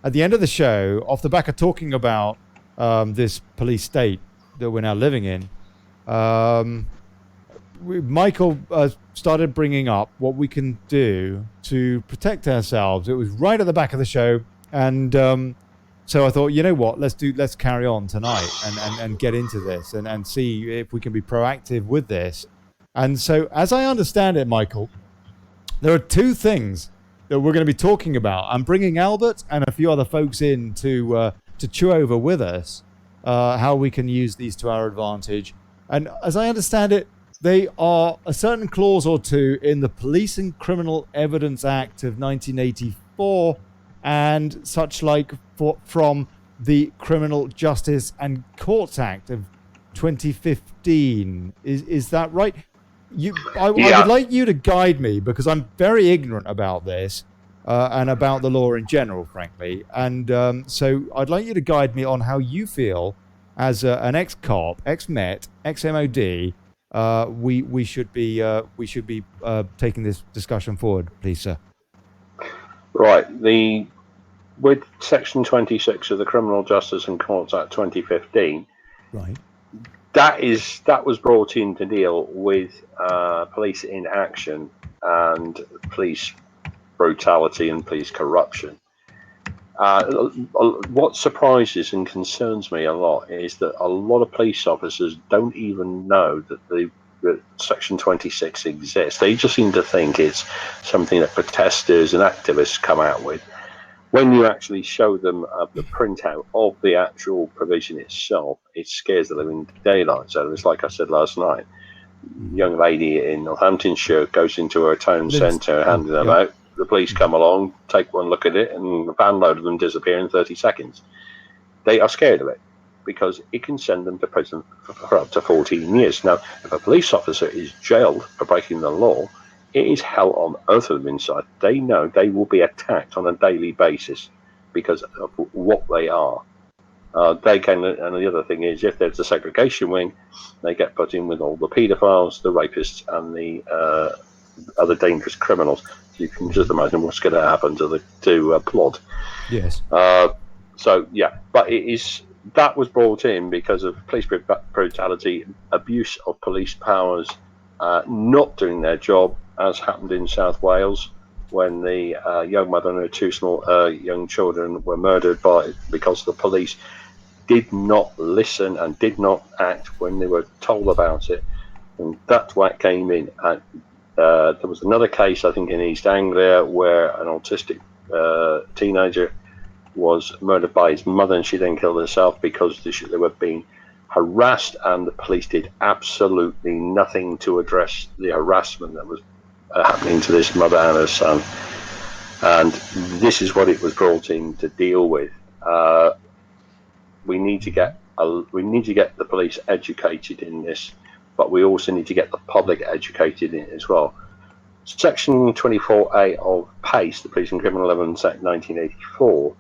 at the end of the show, off the back of talking about this police state that we're now living in, Michael started bringing up what we can do to protect ourselves. It was right at the back of the show, and So I thought, you know what, let's carry on tonight and get into this and see if we can be proactive with this. And so, as I understand it, Michael, there are two things that we're going to be talking about. I'm bringing Albert and a few other folks in to chew over with us how we can use these to our advantage. And as I understand it, they are a certain clause or two in the Police and Criminal Evidence Act of 1984 and such like from the Criminal Justice and Courts Act of 2015. Is that right? I would like you to guide me because I'm very ignorant about this and about the law in general, frankly. And so I'd like you to guide me on how you feel as an ex-cop, ex-Met, ex-MOD. We should be taking this discussion forward, please, sir. Right. With Section 26 of the Criminal Justice and Courts Act 2015, right, that was brought in to deal with police inaction and police brutality and police corruption. What surprises and concerns me a lot is that a lot of police officers don't even know that Section 26 exists. They just seem to think it's something that protesters and activists come out with. When you actually show them the printout of the actual provision itself, it scares the living daylights out of us. Like I said last night, a young lady in Northamptonshire goes into her town centre, handing them out. The police come along, take one look at it, and a van load of them disappear in 30 seconds. They are scared of it because it can send them to prison for up to 14 years. Now, if a police officer is jailed for breaking the law, it is hell on earth for them inside. They know they will be attacked on a daily basis because of what they are. They can, and the other thing is, if there's a segregation wing, they get put in with all the paedophiles, the rapists, and the other dangerous criminals. So you can just imagine what's going to happen to Plod. Yes. So yeah, but that was brought in because of police brutality, abuse of police powers, not doing their job, as happened in South Wales when the young mother and her two small young children were murdered because the police did not listen and did not act when they were told about it. And that's why it came in. There was another case, I think, in East Anglia where an autistic teenager was murdered by his mother, and she then killed herself because they were being harassed, and the police did absolutely nothing to address the harassment that was happening to this mother and her son. And this is what it was brought in to deal with. We need to get the police educated in this, but we also need to get the public educated in it as well. Section 24A of PACE, the Police and Criminal Evidence Act 1984,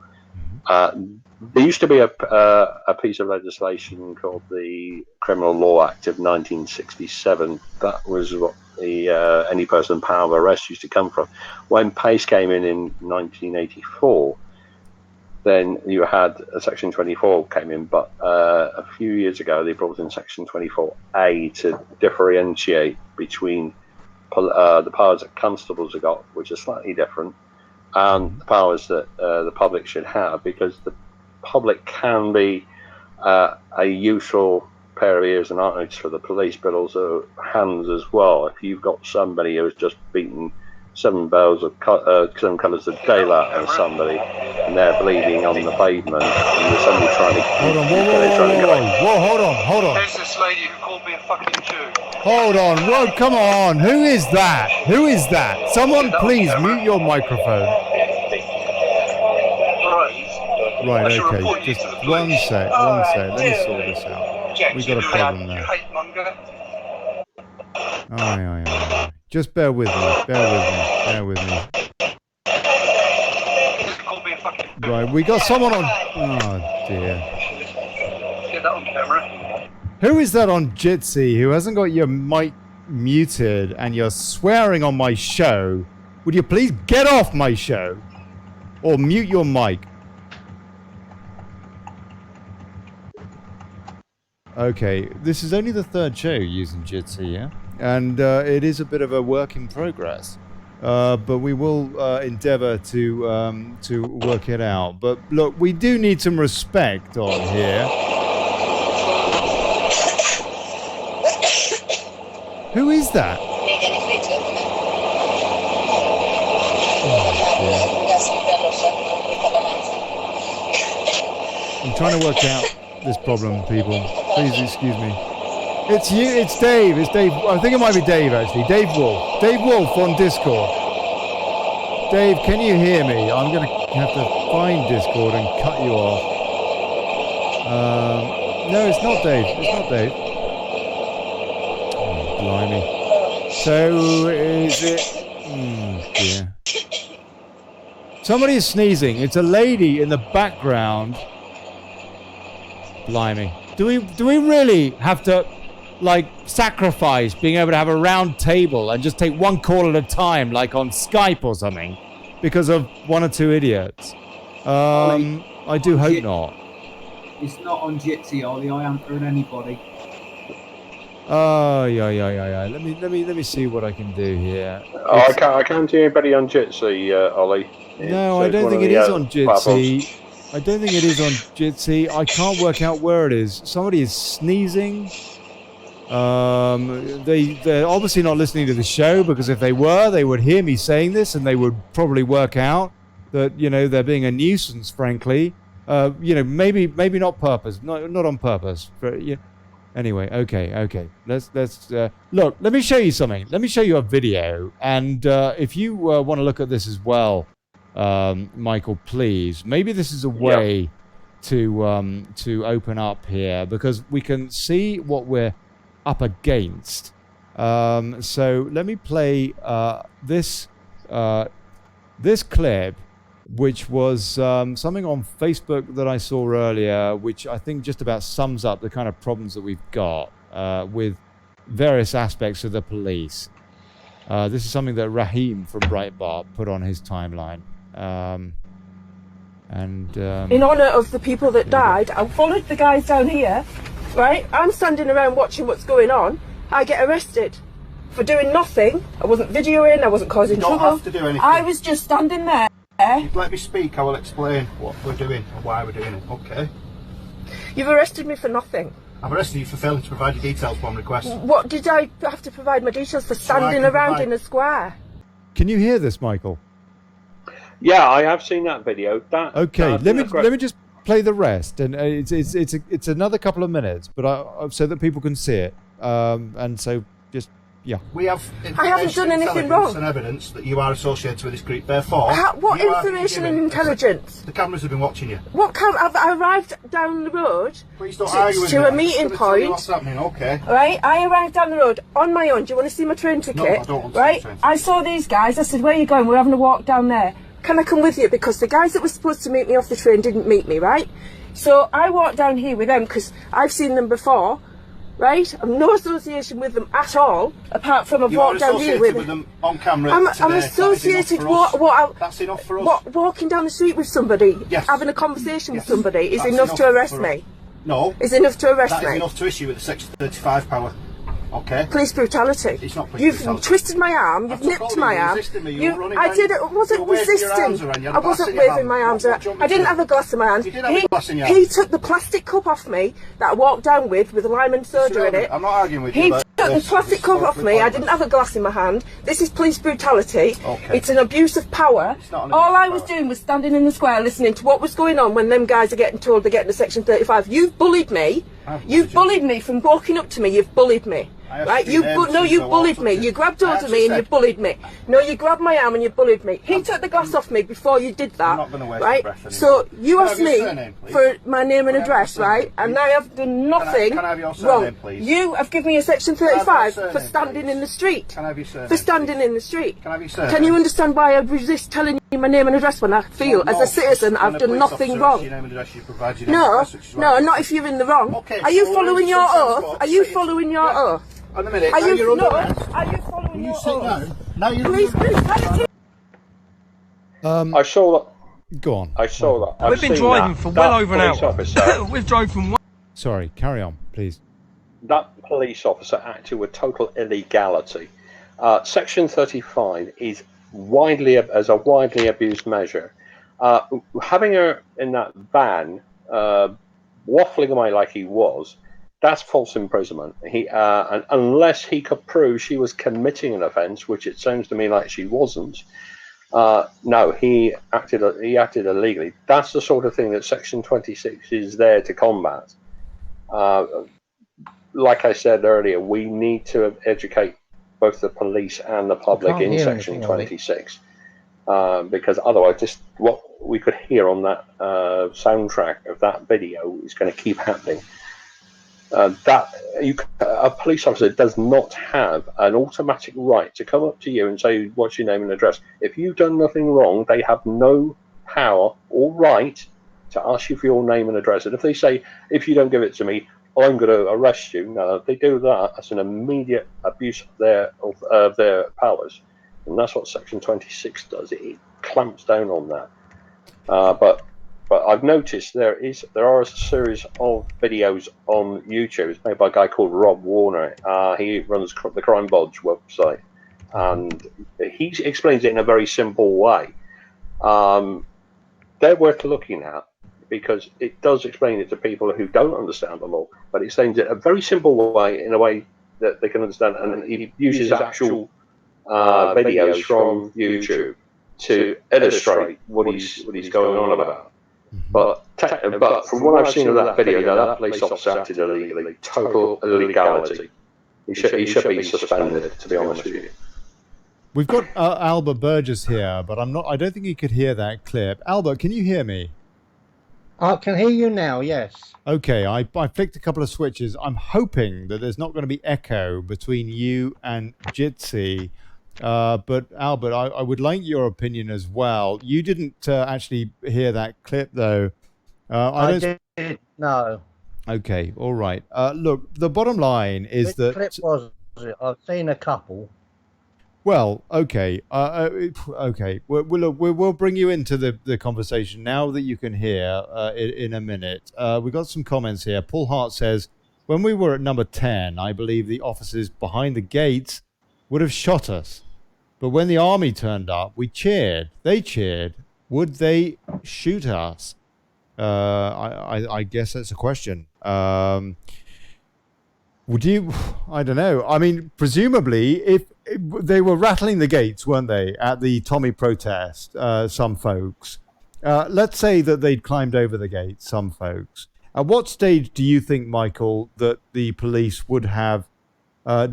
there used to be a piece of legislation called the Criminal Law Act of 1967. That was what the any person power of arrest used to come from. When PACE came in 1984, then you had Section 24 came in, but a few years ago they brought in Section 24A to differentiate between the powers that constables have got, which are slightly different, and the powers that the public should have, because the public can be a useful pair of ears and eyes for the police, but also hands as well. If you've got somebody who's just beaten 7 colours of daylight on somebody and they're bleeding on the pavement, and there's somebody trying to hold on. There's this lady who called me a fucking Jew. Hold on, whoa, come on. Who is that? Someone please mute your microphone. Right, okay, just one sec. Let me sort this out. We got a problem there. Aye. Just bear with me. Right, we got someone on. Oh dear. Get that on camera. Who is that on Jitsi who hasn't got your mic muted and you're swearing on my show? Would you please get off my show or mute your mic? Okay, this is only the 3rd show using Jitsi, yeah? And it is a bit of a work in progress. but we will endeavour to work it out. But look, we do need some respect on here. Who is that? I'm trying to work out this problem, people. Please excuse me. It's you. It's Dave. It's Dave. I think it might be Dave, actually. Dave Wolf. Dave Wolf on Discord. Dave, can you hear me? I'm going to have to find Discord and cut you off. No, it's not Dave. It's not Dave. Oh, blimey. So, is it... dear. Somebody is sneezing. It's a lady in the background. Blimey. Do we really have to, like, sacrifice being able to have a round table and just take one call at a time, like on Skype or something, because of one or two idiots? I do hope not. It's not on Jitsi, Ollie. I answer anybody. Oh, yeah. Let me see what I can do here. Oh, I can't do anybody on Jitsi, Ollie. No, I don't think it is on Jitsi. I don't think it is on Jitsi. I can't work out where it is. Somebody is sneezing. They're obviously not listening to the show, because if they were, they would hear me saying this and they would probably work out that, you know, they're being a nuisance, frankly. You know, maybe not purpose, not on purpose. Anyway, okay. Let's look. Let me show you something. Let me show you a video, and if you want to look at this as well, Michael, please. Maybe this is a way to open up here, because we can see what we're up against. So let me play this clip, which was something on Facebook that I saw earlier, which I think just about sums up the kind of problems that we've got with various aspects of the police. This is something that Raheem from Breitbart put on his timeline. In honour of the people that died, I followed the guys down here, right? I'm standing around watching what's going on. I get arrested for doing nothing. I wasn't videoing, I wasn't causing trouble. You don't have to do anything. I was just standing there. If you let me speak, I will explain what we're doing and why we're doing it, okay? You've arrested me for nothing. I've arrested you for failing to provide your details upon request. What did I have to provide my details for? Standing around in a square? Can you hear this, Michael? Yeah, I have seen that video. Okay, let me just play the rest, and it's another couple of minutes, but so that people can see it, and so just we have. I haven't done anything wrong. And evidence that you are associated with this group. Therefore, what information and intelligence? The cameras have been watching you. What I arrived down the road to a meeting point. What's happening? Okay. Right, I arrived down the road on my own. Do you want to see my train ticket? No, I don't want to right, see my train ticket. I saw these guys. I said, "Where are you going? We're having a walk down there. Can I come with you?" Because the guys that were supposed to meet me off the train didn't meet me, right? So I walked down here with them because I've seen them before, right? I've no association with them at all, apart from I've walked down here with them on camera. I'm associated. That's enough for us. What walking down the street with somebody, having a conversation with somebody, is enough to arrest me? No. Is enough to arrest me? That is enough to issue with the Section 35 power. Okay. Police brutality. It's not police brutality. You've twisted my arm. You've nipped my arm. I wasn't resisting. I wasn't waving my arms around. I didn't have a glass in my hand. You did have a glass in your hand. He took the plastic cup off me that I walked down with lime and soda in it. I'm not arguing with you. He took the plastic cup off me. I didn't have a glass in my hand. This is police brutality. Okay. It's an abuse of power. All I was doing was standing in the square listening to what was going on when them guys are getting told they're getting to Section 35. You've bullied me. You've bullied me from walking up to me. You've bullied me. Right? You bullied me. You grabbed hold of me and you bullied me. No, you grabbed my arm and you bullied me. He took the glass off me before you did that. I'm not gonna waste right? your breath So you asked me for my name and address, right? And I have done nothing can I have your surname, please? You have given me a Section 35 for standing in the street. Can I have your surname? For standing in the street. Can I have your surname? Can you understand why I resist telling you my name and address when I feel, as a citizen, I've done nothing wrong? No, not if you're in the wrong. Are you following your oath? Are you following your oath? On a minute. Are you following your oath? Now you're Police brutality. I saw that. Go on. I saw that. We've been driving for well over an hour. We've drove from. Sorry, carry on, please. That police officer acted with total illegality. Section 35 is as a widely abused measure. Having her in that van, waffling away like he was, that's false imprisonment. And unless he could prove she was committing an offence, which it sounds to me like she wasn't. No, he acted illegally. That's the sort of thing that Section 26 is there to combat. Like I said earlier, we need to educate both the police and the public in Section 26, because otherwise, just what we could hear on that soundtrack of that video is going to keep happening. A police officer does not have an automatic right to come up to you and say, "What's your name and address?" If you've done nothing wrong, they have no power or right to ask you for your name and address. And if they say, "If you don't give it to me, I'm going to arrest you," no, if they do that, that's an immediate abuse of their powers, and that's what Section 26 does. It clamps down on that. But I've noticed there are a series of videos on YouTube. It's made by a guy called Rob Warner. He runs the Crime Bodge website, and he explains it in a very simple way. They're worth looking at because it does explain it to people who don't understand the law, but it explains it a very simple way, in a way that they can understand. And he uses actual videos from YouTube to illustrate what he's going on about. But from what I've seen of that video, that police officer acted illegally, total illegality. He should be suspended, to be honest with you. We've got Albert Burgess here, but I don't think he could hear that clip. Albert, can you hear me? I can hear you now, yes. Okay, I flicked a couple of switches. I'm hoping that there's not going to be echo between you and Jitsi. But Albert, I would like your opinion as well. You didn't actually hear that clip, though. I did, no. Okay, all right. Look, the bottom line is Which that... clip was it? I've seen a couple. Well, okay. Okay. We'll bring you into the conversation now that you can hear in a minute. We've got some comments here. Paul Hart says, when we were at number 10, I believe the officers behind the gates would have shot us. But when the army turned up, we cheered. They cheered. Would they shoot us? I guess that's a question. Would you? I don't know. I mean, presumably, if they were rattling the gates, weren't they, at the Tommy protest, some folks. Let's say that they'd climbed over the gates, some folks. At what stage do you think, Michael, that the police would have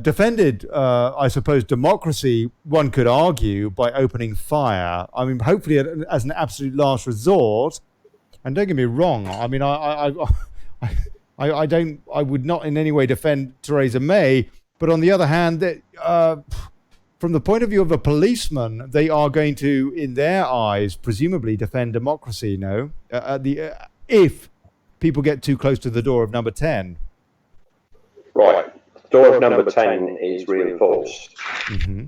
defended, I suppose, democracy, one could argue, by opening fire? I mean, hopefully as an absolute last resort. And don't get me wrong. I mean, I would not in any way defend Theresa May. But on the other hand, from the point of view of a policeman, they are going to, in their eyes, presumably defend democracy, no? If people get too close to the door of number 10. Right. Door of number 10 is reinforced. Mm-hmm.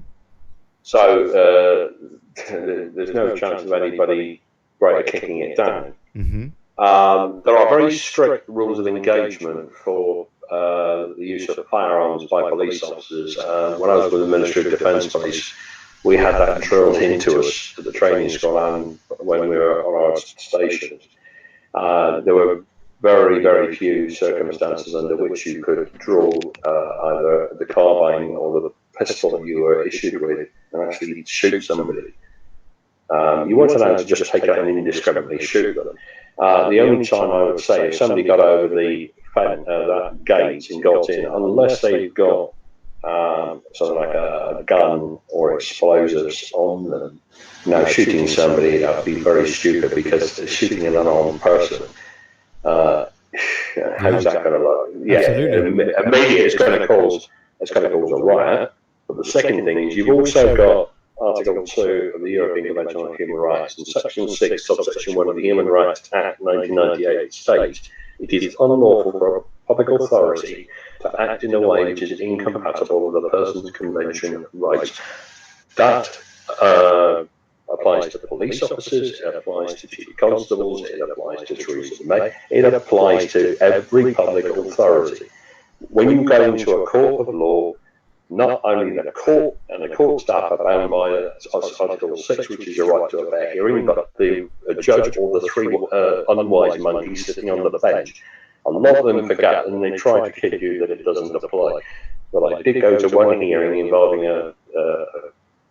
So there's no chance of anybody greater kicking it down. Mm-hmm. There are very strict rules of engagement for the use of firearms by police officers. When I was with the Ministry of Defence Police, we had that drilled into us at the training school and when we were on our stations. There were very, very few circumstances under which you could draw either the carbine or the pistol that you were issued with and actually shoot somebody. You weren't allowed to just take out and indiscriminately shoot them. The only time I would say if somebody got over the that gate and got in, unless they've got something like a gun or explosives on them, now shooting somebody, that would be very stupid because shooting an unarmed person, how's that going to look? Yeah, immediately it's going to cause a riot. But the second thing is you've also got Article 2 of the European Convention on Human Rights and Section 6, Subsection 1 of the Human Rights Act 1998 states it is unlawful for a public authority to act in a way which is incompatible with a person's convention rights. That applies to police officers, it applies to chief constables, it applies to Theresa May, it applies to every public authority. When you go into a court of law, not only the court and the court staff are bound by Article 6, which is your right to a fair hearing, but the judge or the three unwise monkeys sitting on the bench. A lot of them forget, and they try to kid you that it doesn't apply. But I did go to one hearing involving a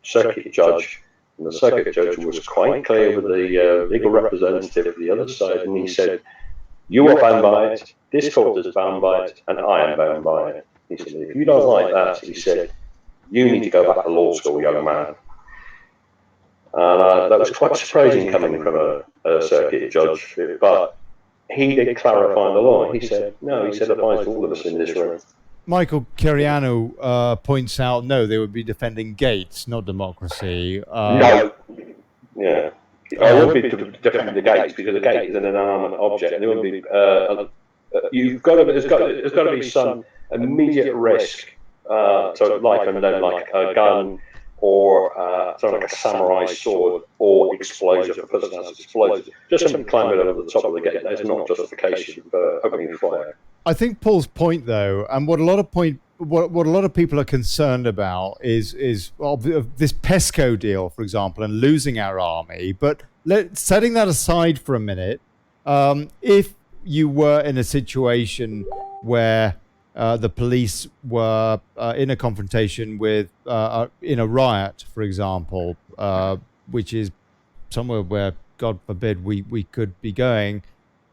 circuit judge, and the circuit judge was quite clear with the legal representative of the other side, and he said, "You are bound by it, this court is bound by it, and I am bound by it." He said, "If you don't like that," he said, "you need to go back to law school, young man." And that was quite surprising coming from a circuit judge, but he did clarify the law. He said, no, he said it applies to all of us in this room. Michael Cariano points out, no, they would be defending gates, not democracy. No. Yeah. I would be defending the gates because the gate is an inanimate object. And there would be, there's got to be some immediate risk to life and limb, like a gun or something like a samurai sword or explosive. A person has explosive. Just simply climbing over the top of the gate. That's not justification for opening fire. I think Paul's point, though, and what a lot of people are concerned about is this PESCO deal, for example, and losing our army. But setting that aside for a minute, if you were in a situation where the police were in a confrontation with, in a riot, for example, which is somewhere where, God forbid, we could be going,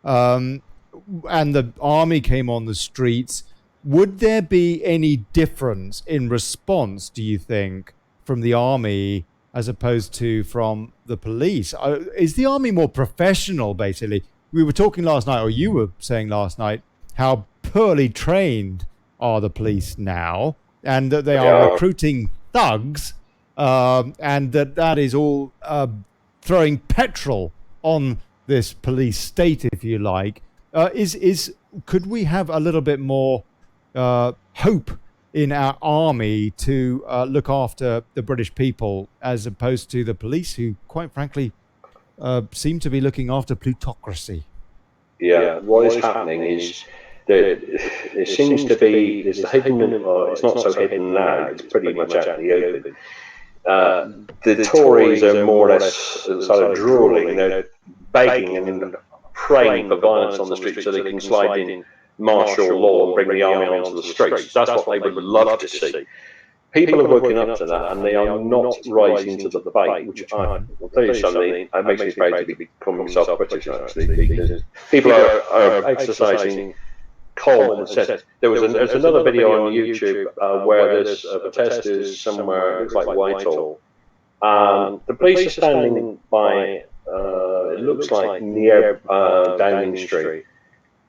and the army came on the streets, would there be any difference in response, do you think, from the army as opposed to from the police? Is the army more professional, basically? We were talking last night, or you were saying last night, how poorly trained are the police now, and that they are recruiting thugs, and that is all throwing petrol on this police state, if you like. Could we have a little bit more hope in our army to look after the British people as opposed to the police, who, quite frankly, seem to be looking after plutocracy? Yeah, what is happening is that there seems to be this hidden, it's not so hidden now, it's pretty much out in the open. The Tories are more or less sort of drooling, they're begging and praying for violence on the streets so they can slide in martial law and bring the army onto the streets. That's what they would love to see. People are working up to that, and they are not rising to the debate, which I will tell you something, it makes me afraid to become myself British, actually, because people are exercising calm. And said there's another video on YouTube where there's protesters somewhere, it looks like Whitehall, and the police are standing by, it looks like near Downing Street,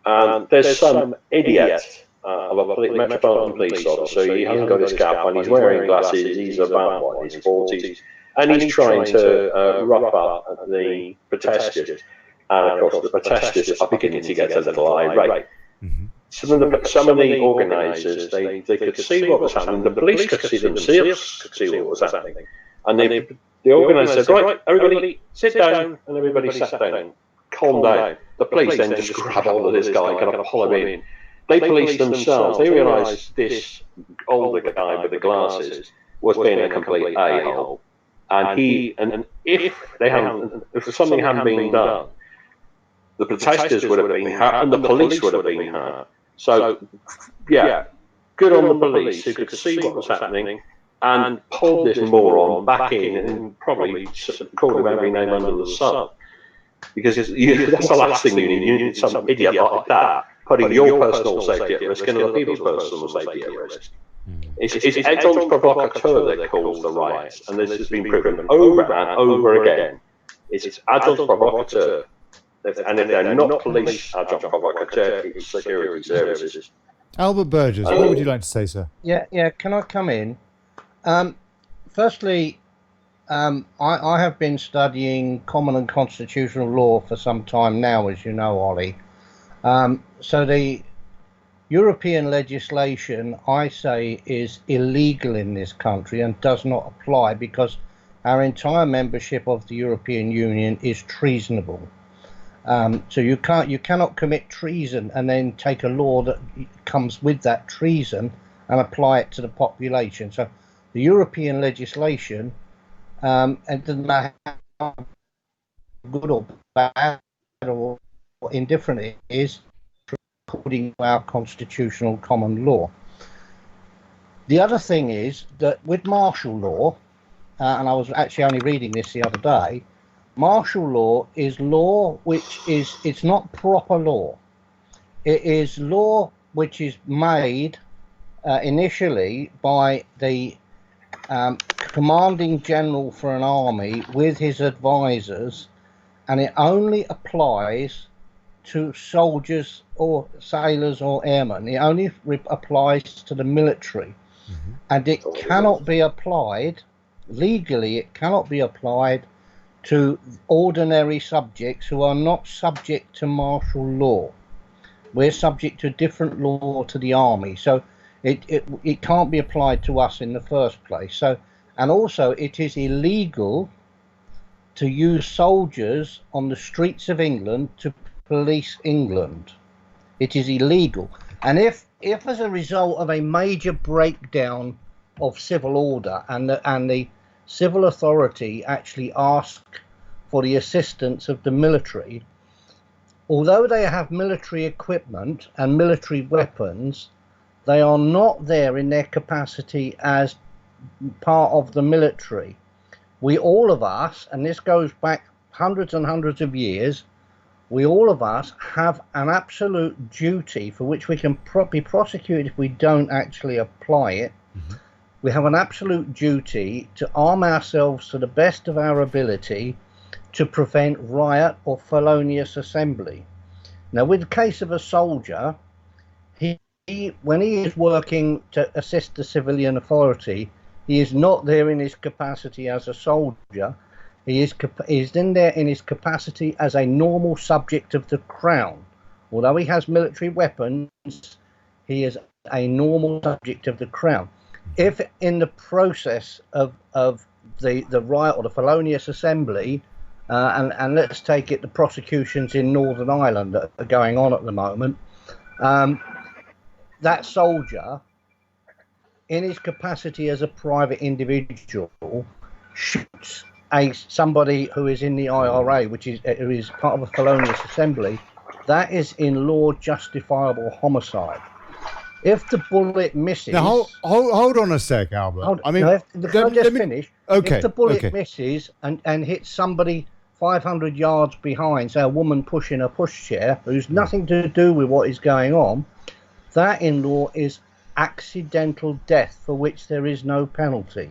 and there's some idiot of a Metropolitan Police officer. He hasn't got his cap on, he's wearing glasses, he's about his 40s, and he's trying to rough up the protesters. And of course, the protesters are beginning to get a little irate. Mm-hmm. Some of the organisers, they could see what was happening. The police could see themselves, could see what was happening, and the organisers said, "Right, everybody, sit down," and everybody sat down. Calm down. The police then just grab hold of this guy, kind of pull him in. They police themselves. They realised this older guy with the glasses was being a complete a-hole, and if something hadn't been done, the protesters would have been hurt and the police would have been hurt. So, yeah, good on the police who could see what was happening and pulled this moron back in and probably called him every name under the sun. Because that's the last thing you need. You need some idiot like that putting your personal safety at risk and other people's personal safety at risk. It's agents provocateur that caused the riots, and this has been proven over and over again. It's agents provocateur. And if they're not police agents provocateur, it's security services. Albert Burgess, what would you like to say, sir? Yeah. Can I come in? Firstly, I have been studying common and constitutional law for some time now, as you know, Ollie. So the European legislation, I say, is illegal in this country and does not apply because our entire membership of the European Union is treasonable. So you cannot commit treason and then take a law that comes with that treason and apply it to the population. So the European legislation, it doesn't matter how good or bad or indifferent it is, according to our constitutional common law. The other thing is that with martial law, and I was actually only reading this the other day, martial law is law which is, it's not proper law. It is law which is made initially by the commanding general for an army with his advisors, and it only applies to soldiers or sailors or airmen. It only applies to the military. And it cannot be applied, legally it cannot be applied to ordinary subjects who are not subject to martial law. We're subject to a different law to the army, so it can't be applied to us in the first place. So, and also it is illegal to use soldiers on the streets of England to police England. It is illegal. And if as a result of a major breakdown of civil order and the civil authority actually ask for the assistance of the military, although they have military equipment and military weapons, they are not there in their capacity as part of the military. We all of us, and this goes back hundreds and hundreds of years, we all of us have an absolute duty for which we can be prosecuted if we don't actually apply it. We have an absolute duty to arm ourselves to the best of our ability to prevent riot or felonious assembly. Now, with the case of a soldier, when he is working to assist the civilian authority, he is not there in his capacity as a soldier. He is in there in his capacity as a normal subject of the crown. Although he has military weapons, he is a normal subject of the crown. If in the process of the riot or the felonious assembly, and let's take it the prosecutions in Northern Ireland that are going on at the moment, that soldier, in his capacity as a private individual, shoots somebody who is in the IRA, who is part of a felonious assembly, that is in law justifiable homicide. If the bullet misses... Now, hold on a sec, Albert. I mean, finish. Okay. If the bullet misses and hits somebody 500 yards behind, say a woman pushing a pushchair, who's nothing to do with what is going on, that in law is accidental death for which there is no penalty.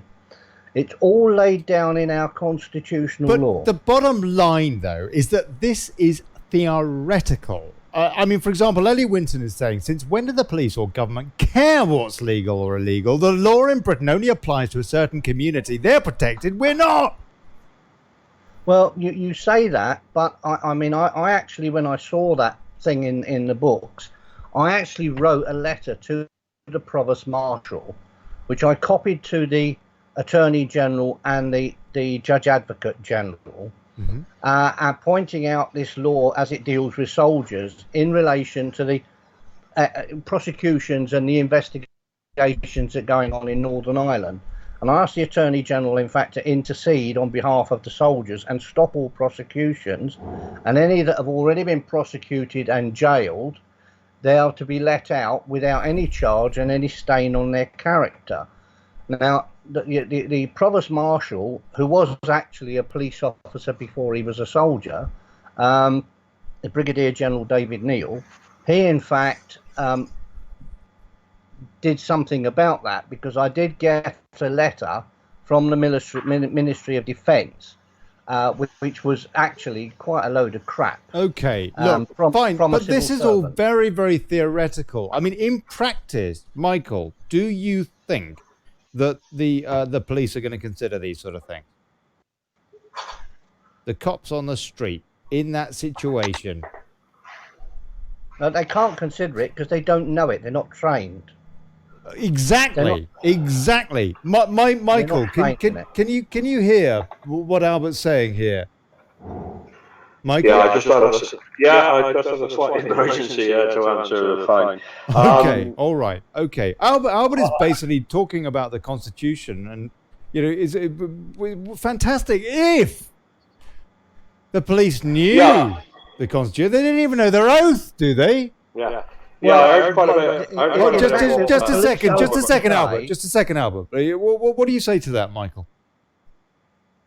It's all laid down in our constitutional law. The bottom line, though, is that this is theoretical. I mean, for example, Ellie Winton is saying, since when did the police or government care what's legal or illegal? The law in Britain only applies to a certain community. They're protected. We're not. Well, you say that, but I mean, I actually, when I saw that thing in the books, I actually wrote a letter to the Provost Marshal, which I copied to the Attorney General and the Judge Advocate General, pointing out this law as it deals with soldiers in relation to the prosecutions and the investigations that are going on in Northern Ireland. And I asked the Attorney General, in fact, to intercede on behalf of the soldiers and stop all prosecutions, and any that have already been prosecuted and jailed, they are to be let out without any charge and any stain on their character. Now, the Provost Marshal, who was actually a police officer before he was a soldier, the Brigadier General David Neal, he in fact did something about that, because I did get a letter from the Ministry of Defence, which was actually quite a load of crap. Okay, look, fine, but this is all very, very theoretical. I mean, in practice, Michael, do you think that the police are going to consider these sort of things? The cops on the street in that situation. No, they can't consider it because they don't know it. They're not trained. Exactly. Michael, can you hear what Albert's saying here? Michael? I just had a slight emergency to answer the phone. Okay, all right, okay. Albert is basically talking about the Constitution, and is it fantastic if the police knew the Constitution? They didn't even know their oath, do they? Yeah. I heard quite a bit. Just a second, Albert. Just a second, Albert. What do you say to that, Michael?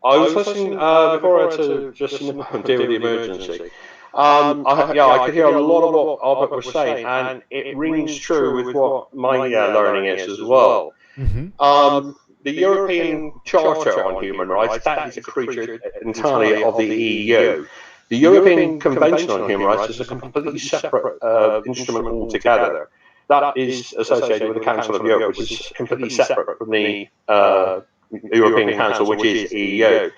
I was listening before I had to just deal with the emergency. I could hear a lot of what Albert was saying, and it rings true with what my learning is as well. The European Charter on Human Rights, that is a creature entirely of the EU. The European Convention on Human Rights is a completely separate instrument altogether. That is associated with the Council of Europe, which is completely separate from the European Council, which is EU.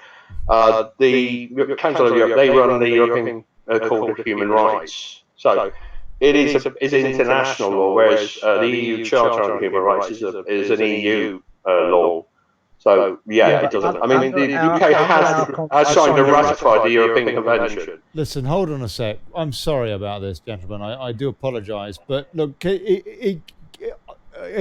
The Council of Europe, they run the European Court of Human Rights. So it is international law, whereas the EU Charter on Human Rights is an EU law. So it doesn't. I mean, the UK has signed and ratified the European Convention. Listen, hold on a sec. I'm sorry about this, gentlemen. I do apologise, but look, are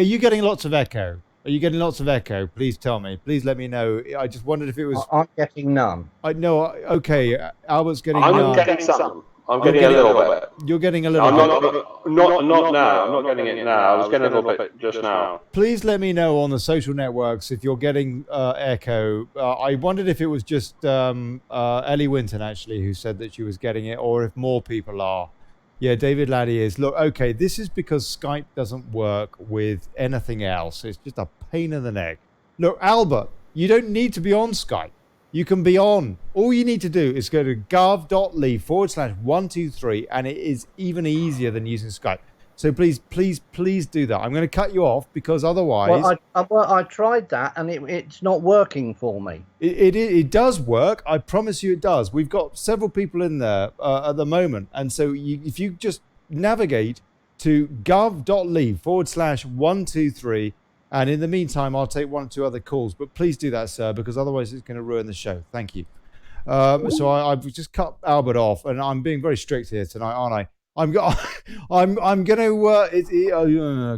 you getting lots of echo? Are you getting lots of echo? Please tell me. Please let me know. I just wondered if it was. I'm getting none. Okay. Albert's getting. I'm getting some. I'm getting a little bit. You're getting a little bit. Not now. I'm not getting it now. I was getting a little bit just now. Please let me know on the social networks if you're getting echo. I wondered if it was just Ellie Winton, actually, who said that she was getting it, or if more people are. Yeah, David Laddie is. Look, okay, this is because Skype doesn't work with anything else. It's just a pain in the neck. Look, Albert, you don't need to be on Skype. You can be on. All you need to do is go to guv.li/123, and it is even easier than using Skype. So please do that. I'm going to cut you off because otherwise... Well, I tried that, and it's not working for me. It does work. I promise you it does. We've got several people in there at the moment. And so if you just navigate to guv.li/123, and in the meantime, I'll take one or two other calls. But please do that, sir, because otherwise it's going to ruin the show. Thank you. So I've just cut Albert off, and I'm being very strict here tonight, aren't I? I'm going to.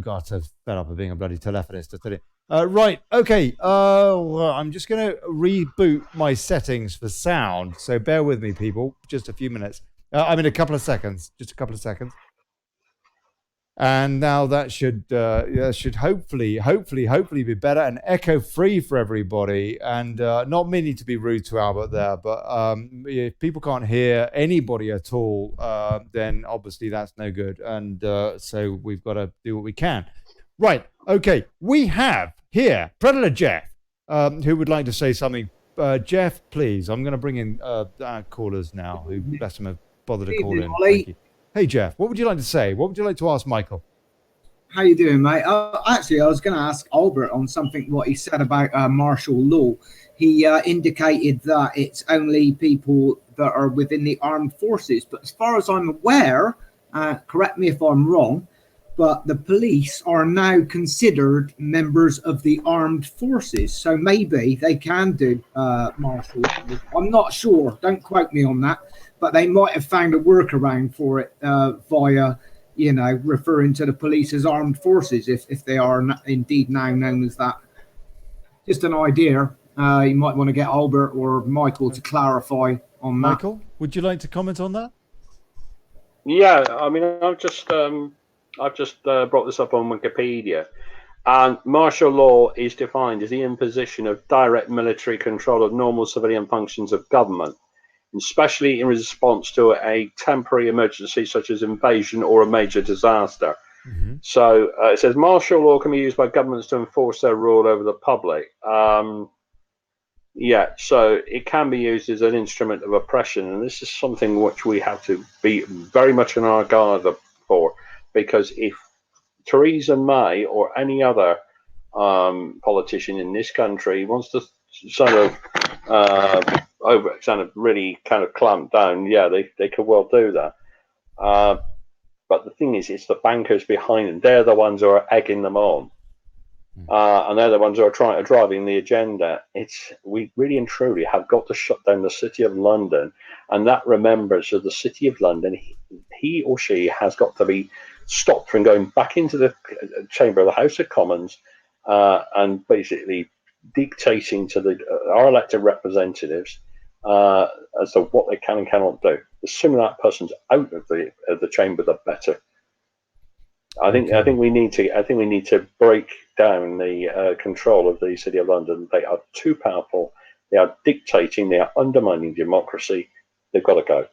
God, I'm fed up of being a bloody telephonist. I tell you. Right. Okay. I'm just going to reboot my settings for sound. So bear with me, people. Just a few minutes. I mean, a couple of seconds. Just a couple of seconds. And now that should hopefully be better and echo free for everybody. And not meaning to be rude to Albert there, but if people can't hear anybody at all, then obviously that's no good. And so we've got to do what we can. Right. Okay. We have here Predator Jeff, who would like to say something. Jeff, please. I'm going to bring in our callers now, who bless them have bothered to call in. Thank you. Hey, Jeff, what would you like to say? What would you like to ask Michael? How you doing, mate? Actually, I was going to ask Albert on something what he said about martial law. He indicated that it's only people that are within the armed forces. But as far as I'm aware, correct me if I'm wrong, but the police are now considered members of the armed forces. So maybe they can do martial law. I'm not sure. Don't quote me on that. But they might have found a workaround for it via, referring to the police as armed forces if they are indeed now known as that. Just an idea. You might want to get Albert or Michael to clarify on that. Michael, would you like to comment on that? Yeah, I mean, I've just brought this up on Wikipedia. And martial law is defined as the imposition of direct military control of normal civilian functions of government, especially in response to a temporary emergency such as invasion or a major disaster. Mm-hmm. So it says martial law can be used by governments to enforce their rule over the public. So it can be used as an instrument of oppression, and this is something which we have to be very much on our guard for, because if Theresa May or any other politician in this country wants to sort of really clamp down, they could well do that. But the thing is, it's the bankers behind them. They're the ones who are egging them on. and they're the ones who are driving the agenda. We really and truly have got to shut down the City of London, and that remembrance of the City of London, he or she has got to be stopped from going back into the chamber of the House of Commons and basically dictating to our elected representatives as to what they can and cannot do. The sooner that person's out of the chamber, the better. I think we need to break down the control of the City of London. They are too powerful. They are dictating. They are undermining democracy. They've got to go.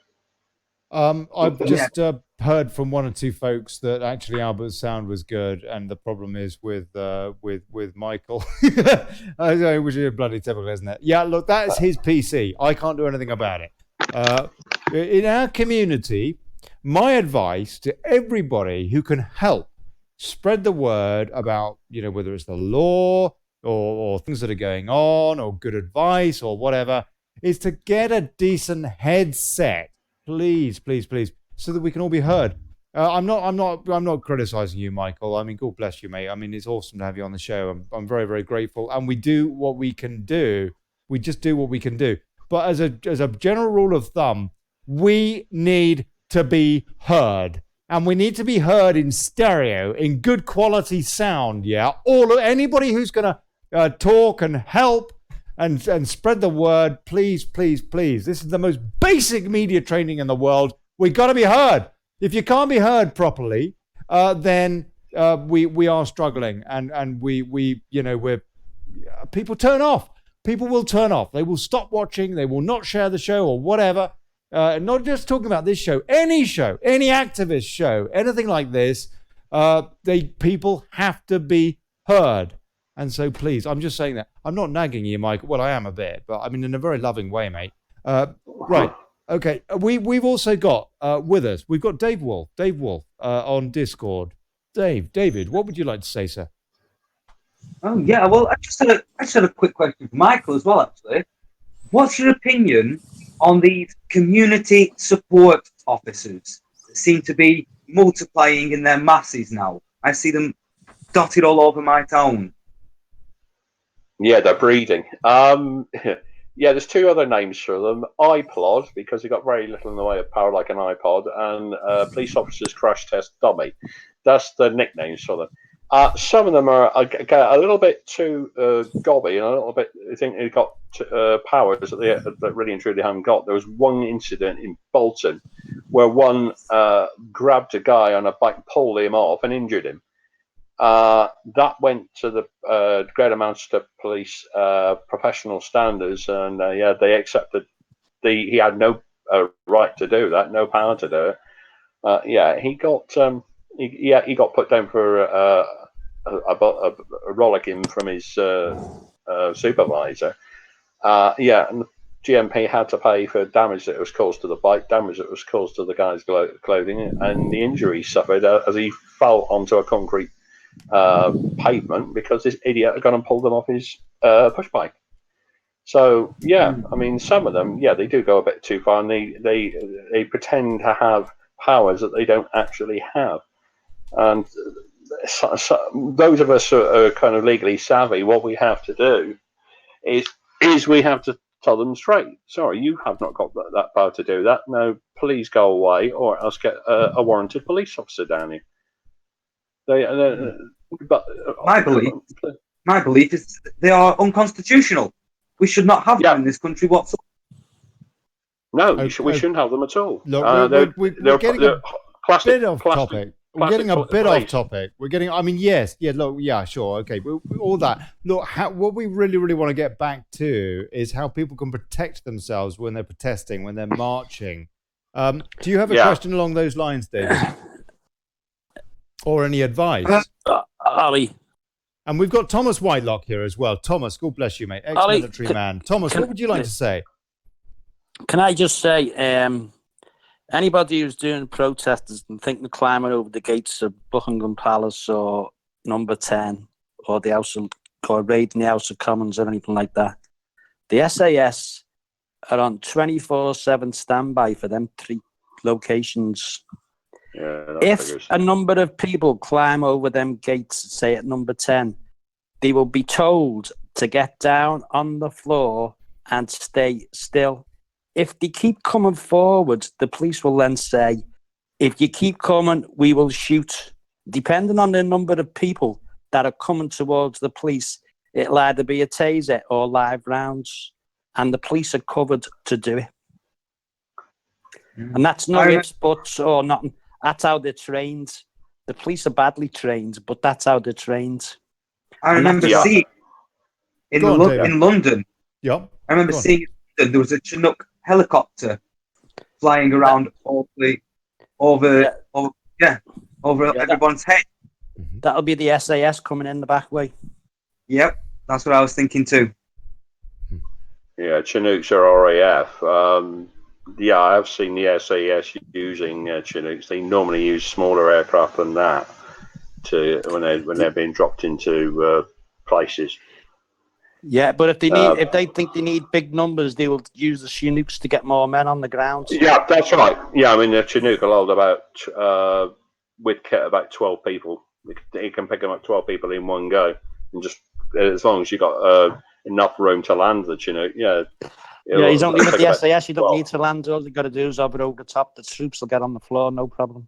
I've just heard from one or two folks that actually Albert's sound was good, and the problem is with Michael, which is bloody typical, isn't it? Yeah, look, that is his PC. I can't do anything about it. In our community, my advice to everybody who can help spread the word about, whether it's the law or things that are going on or good advice or whatever, is to get a decent headset. Please, please, please, so that we can all be heard. I'm not criticizing you, Michael. I mean, God bless you, mate. I mean, it's awesome to have you on the show. I'm very, very grateful, and we do what we can do. We just do what we can do. But as a general rule of thumb, we need to be heard, and we need to be heard in stereo, in good quality sound. Yeah, anybody who's gonna talk and help. And spread the word, please, please, please. This is the most basic media training in the world. We got to be heard. If you can't be heard properly, then we are struggling, and we're people turn off. People will turn off. They will stop watching. They will not share the show or whatever. Not just talking about this show, any activist show, anything like this. People have to be heard. And so, please, I'm just saying that. I'm not nagging you, Michael. Well, I am a bit, but I mean in a very loving way, mate. Right. Okay. We've also got with us, we've got Dave Wolf on Discord. David, what would you like to say, sir? Oh, yeah. Well, I just had a quick question for Michael as well, actually. What's your opinion on these community support officers that seem to be multiplying in their masses now? I see them dotted all over my town. Yeah, they're breeding. There's two other names for them. iPlod, because they've got very little in the way of power like an iPod, and Police Officers Crash Test Dummy. That's the nicknames for them. Some of them are a little bit too gobby, and a little bit, I think they've got powers that really and truly haven't got. There was one incident in Bolton where one grabbed a guy on a bike, pulled him off, and injured him. That went to the Greater Manchester Police professional standards, and they accepted he had no right to do that, no power to do it. He got put down for a rollicking from his supervisor. And the GMP had to pay for damage that was caused to the bike, damage that was caused to the guy's clothing, and the injury he suffered as he fell onto a concrete pavement because this idiot had gone and pulled them off his push bike. So I mean, some of them, they do go a bit too far, and they pretend to have powers that they don't actually have. And so those of us who are kind of legally savvy, what we have to do is we have to tell them straight. Sorry, you have not got that power to do that. No, please go away, or else get a warranted police officer down here. My belief is they are unconstitutional. We should not have them in this country whatsoever. No, we shouldn't have them at all. Look, we're getting a bit off topic. We're getting a bit off topic. We're getting, I mean, sure, okay, all that. Look, what we really, really want to get back to is how people can protect themselves when they're protesting, when they're marching. Do you have a question along those lines, David? Or any advice? Ollie. And we've got Thomas Whitelock here as well. Thomas, God bless you, mate. Ex-military man. Thomas, what would you like to say? Can I just say, anybody who's doing protesters and think they're climbing over the gates of Buckingham Palace or Number 10 or raiding the House of Commons or anything like that, the SAS are on 24/7 standby for them 3 locations. If a number of people climb over them gates, say at Number 10, they will be told to get down on the floor and stay still. If they keep coming forward, the police will then say, if you keep coming, we will shoot. Depending on the number of people that are coming towards the police, it'll either be a taser or live rounds. And the police are covered to do it. And that's no ifs, buts, or nothing. That's how they're trained. The police are badly trained, but that's how they're trained. I remember seeing in London. Yep. I remember seeing in London, there was a Chinook helicopter flying around over everyone's head. That'll be the SAS coming in the back way. Yep, that's what I was thinking too. Yeah, Chinooks are RAF. Yeah, I've seen the SAS using Chinooks. They normally use smaller aircraft than that when they're being dropped into places. Yeah, but if they think they need big numbers, they will use the Chinooks to get more men on the ground. Yeah, that's right. Yeah, I mean the Chinook will hold about with kit about 12 people. It can pick them up 12 people in one go, and just as long as you got enough room to land the Chinook. Yeah. Yeah, you don't need with the SAS. You don't need to land. All you got to do is hover over the top. The troops will get on the floor, no problem.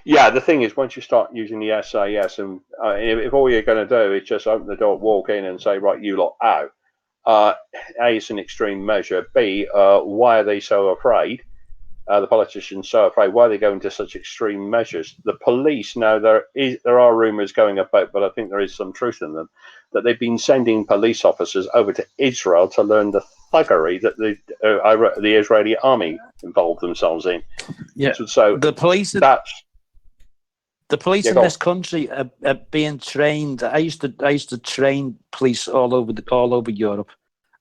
Yeah, the thing is, once you start using the SAS, and if all you're going to do is just open the door, walk in, and say, "Right, you lot out," A, it's an extreme measure. B, why are they so afraid? The politicians so afraid. Why are they going to such extreme measures? The police now there are rumours going about, but I think there is some truth in them, that they've been sending police officers over to Israel to learn the thuggery that the Israeli army involved themselves in. Yeah. So the police in this country are being trained. I used to train police all over Europe,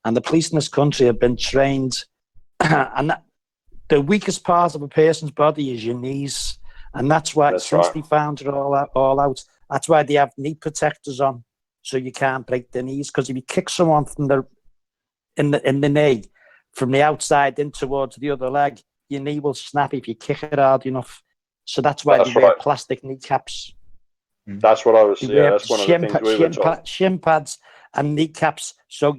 and the police in this country have been trained, and the weakest part of a person's body is your knees, and that's why they found it all out. That's why they have knee protectors on, so you can't break their knees. Because if you kick someone from in the knee from the outside in towards the other leg, your knee will snap if you kick it hard enough. So that's why they wear plastic kneecaps. That's what I was. Yeah, that's one of the things we were taught. Shin pads and kneecaps, so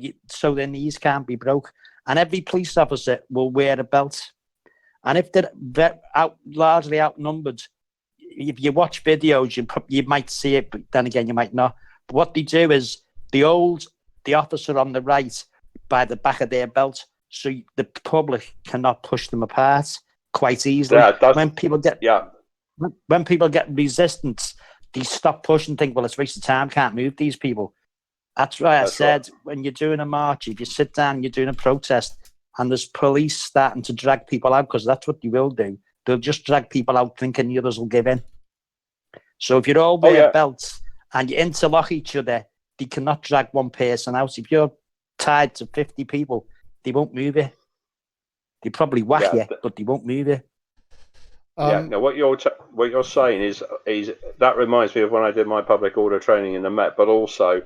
their knees can't be broke. And every police officer will wear a belt. And if they're largely outnumbered, if you watch videos, you might see it, but then again, you might not. But what they do is they hold the officer on the right by the back of their belt, so the public cannot push them apart quite easily. Yeah, when people get resistance, they stop pushing and think, well, it's a waste of time, can't move these people. That's why I said, when you're doing a march, if you sit down, you're doing a protest, and there's police starting to drag people out, because that's what they will do. They'll just drag people out thinking the others will give in. So if you're all wearing belts and you interlock each other, they cannot drag one person out. If you're tied to 50 people, they won't move you. They probably whack you, but they won't move you. Now what you're saying is that reminds me of when I did my public order training in the Met, but also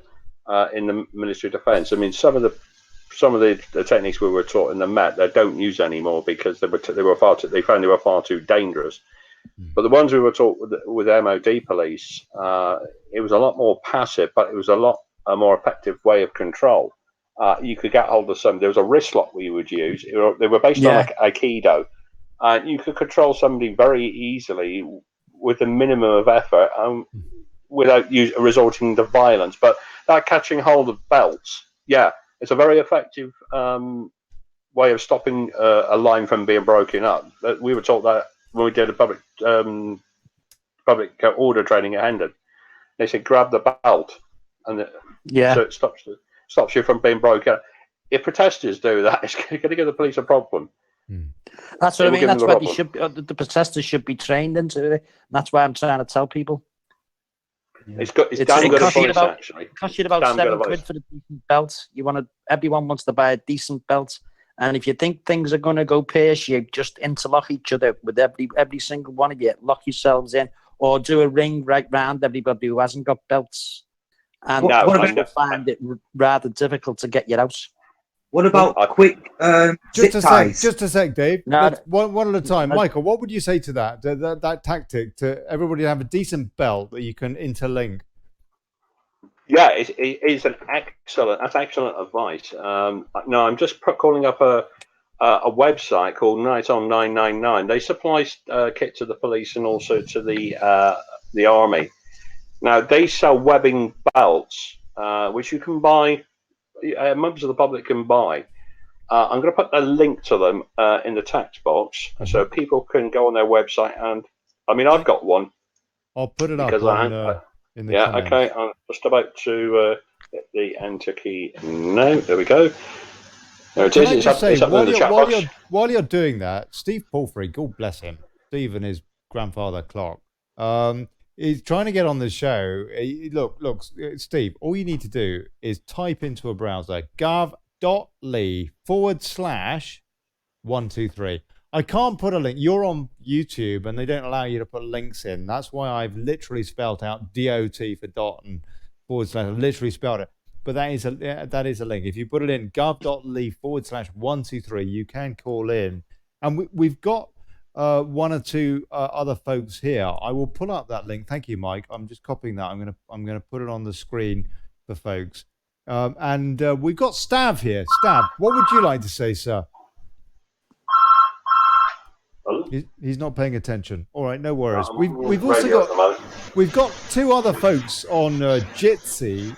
in the Ministry of Defence. I mean, some of the techniques we were taught in the Met they don't use anymore because they found they were far too dangerous. But the ones we were taught with MOD police, it was a lot more passive, but it was a more effective way of control. You could get hold of some. There was a wrist lock we would use. They were based on Aikido. You could control somebody very easily with a minimum of effort without resorting to violence. But that catching hold of belts, it's a very effective way of stopping a line from being broken up. We were taught that when we did a public order training at Hendon. They said grab the belt, and so it stops you from being broken up. If protesters do that, it's going to give the police a problem. That's what I mean. That's why the protesters should be trained into it. That's why I'm trying to tell people. It's damn good advice, actually. It costs you about £7 for a decent belt. Everyone wants to buy a decent belt, and if you think things are going to go pear-shaped, just interlock each other with every single one of you. Lock yourselves in, or do a ring right round everybody who hasn't got belts. And people find it rather difficult to get you out. What about quick just zip ties? Just a sec, Dave. One at a time. Michael, what would you say to that tactic to everybody have a decent belt that you can interlink? Yeah, it's an that's excellent advice. No, I'm just calling up a website called Night On 999. They supply kit to the police and also to the army. Now they sell webbing belts, which you can buy. Members of the public can buy. I'm going to put a link to them in the text box, so people can go on their website. And I mean, I've got one. I'll put it up in the yeah, comments. okay. I'm just about to hit the enter key now. There we go. There it is. It's up in the chat box. While you're doing that, Steve Palfrey, God bless him, Steve and his grandfather clock, he's trying to get on the show. Look, Steve, all you need to do is type into a browser guv.li/123. I can't put a link. You're on YouTube and they don't allow you to put links in. That's why I've literally spelled out DOT for dot and / I've literally spelled it. But that is a link. If you put it in guv.li/123, you can call in. And we've got one or two other folks here. I will pull up that link. Thank you, Mike. I'm just copying that. I'm gonna put it on the screen for folks. And we've got Stav here. Stav, what would you like to say, sir? He's not paying attention. All right, no worries. We've also got two other folks on Jitsi,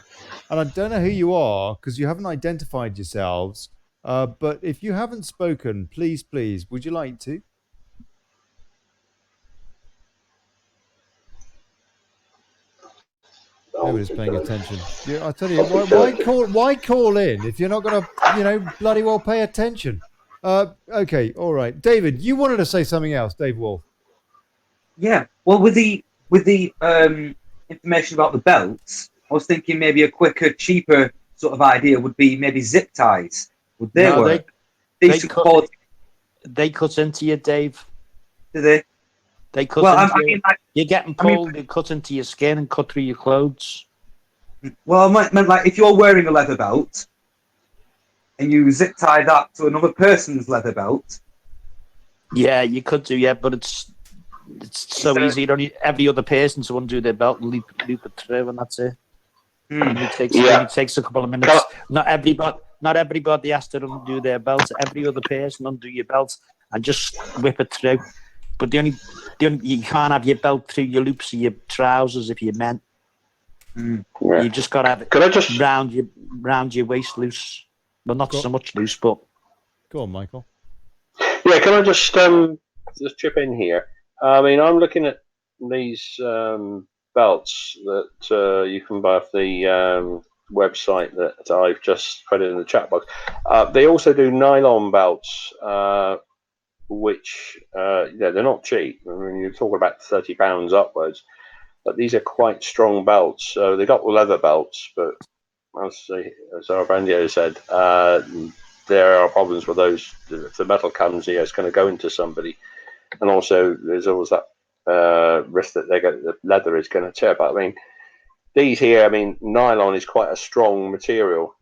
and I don't know who you are because you haven't identified yourselves. But if you haven't spoken, please, would you like to? Nobody's paying attention. Yeah, I tell you, why call in if you're not going to, bloody well pay attention? Okay, all right. David, you wanted to say something else, Dave Wolf. Yeah, well, with the information about the belts, I was thinking maybe a quicker, cheaper sort of idea would be maybe zip ties. Would they work? They cut into you, Dave. Do they? They cut into you. You're getting pulled, they cut into your skin and cut through your clothes. Well, I meant like if you're wearing a leather belt and you zip tie that to another person's leather belt. Yeah, you could do, but it's so easy. You don't need every other person to undo their belt and loop it through, and that's it. It takes a couple of minutes. Not everybody has to undo their belt. Every other person undo your belt and just whip it through. But the only you can't have your belt through your loops of your trousers if you're men. You just got to have it round your waist loose. Well, not so much loose, but go on, Michael. Yeah, can I just chip in here? I mean, I'm looking at these belts that you can buy off the website that I've just put in the chat box. They also do nylon belts, which they're not cheap. I mean, you're talking about £30 upwards, but these are quite strong belts. So they got leather belts, but as our friend here said, there are problems with those. If the metal comes here, it's going to go into somebody, and also there's always that risk that the leather is going to tear. But I mean, these here, I mean, nylon is quite a strong material,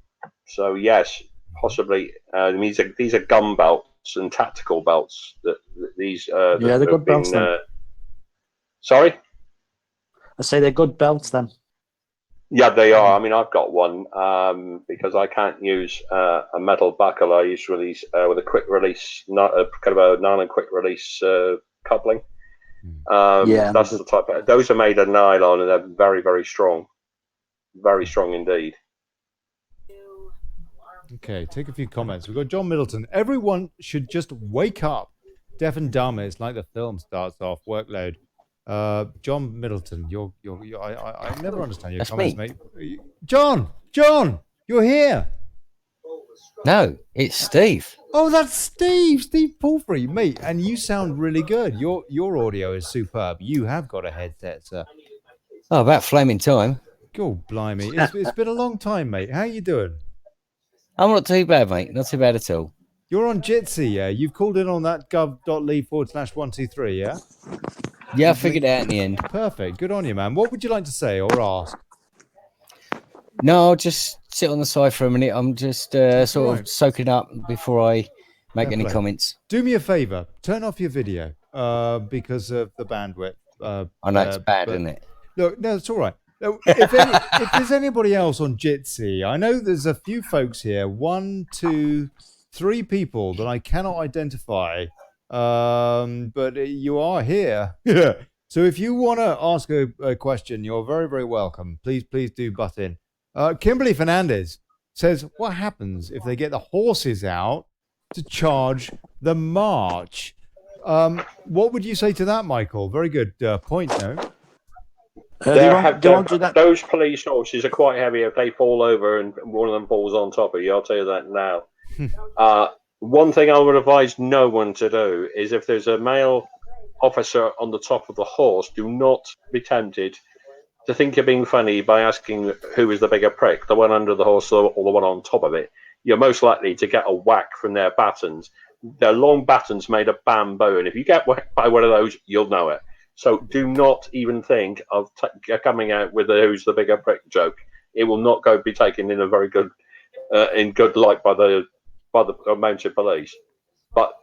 so yes, possibly. These are gun belts and tactical belts. These they're good belts. Sorry, I say they're good belts then. Yeah, they are. I mean, I've got one because I can't use a metal buckle. I use release with a quick release, not a kind of a nylon quick release coupling. That's the type. Those are made of nylon and they're very, very strong indeed. Okay, take a few comments. We've got John Middleton. Everyone should just wake up. Deaf and dumb. It's like the film starts off. Workload. John Middleton, I never understand your comments, mate. John, you're here. No, it's Steve. Oh, that's Steve Palfrey, mate. And you sound really good. Your audio is superb. You have got a headset, sir. Oh, about flaming time. God, blimey. It's been a long time, mate. How you doing? I'm not too bad, mate. Not too bad at all. You're on Jitsi, yeah? You've called in on that guv.li/123, yeah? Yeah, I figured it out in the end. Perfect. Good on you, man. What would you like to say or ask? No, I'll just sit on the side for a minute. I'm just sort of soaking up before I make any comments. Do me a favour. Turn off your video because of the bandwidth. I know it's bad, isn't it? Look, no, it's all right. If there's anybody else on Jitsi, I know there's a few folks here. 1, 2, 3 people that I cannot identify. But you are here. Yeah. So if you want to ask a question, you're very, very welcome. Please do butt in. Kimberly Fernandez says, what happens if they get the horses out to charge the march? What would you say to that, Michael? Very good point, no? Those police horses are quite heavy. If they fall over and one of them falls on top of you, I'll tell you that now. One thing I would advise no one to do is if there's a male officer on the top of the horse, do not be tempted to think you're being funny by asking who is the bigger prick, the one under the horse or the one on top of it. You're most likely to get a whack from their batons. They're long batons made of bamboo, and if you get whacked by one of those, you'll know it. So do not even think of coming out with a who's the bigger prick joke. It will not be taken in a very good light by the mounted police. But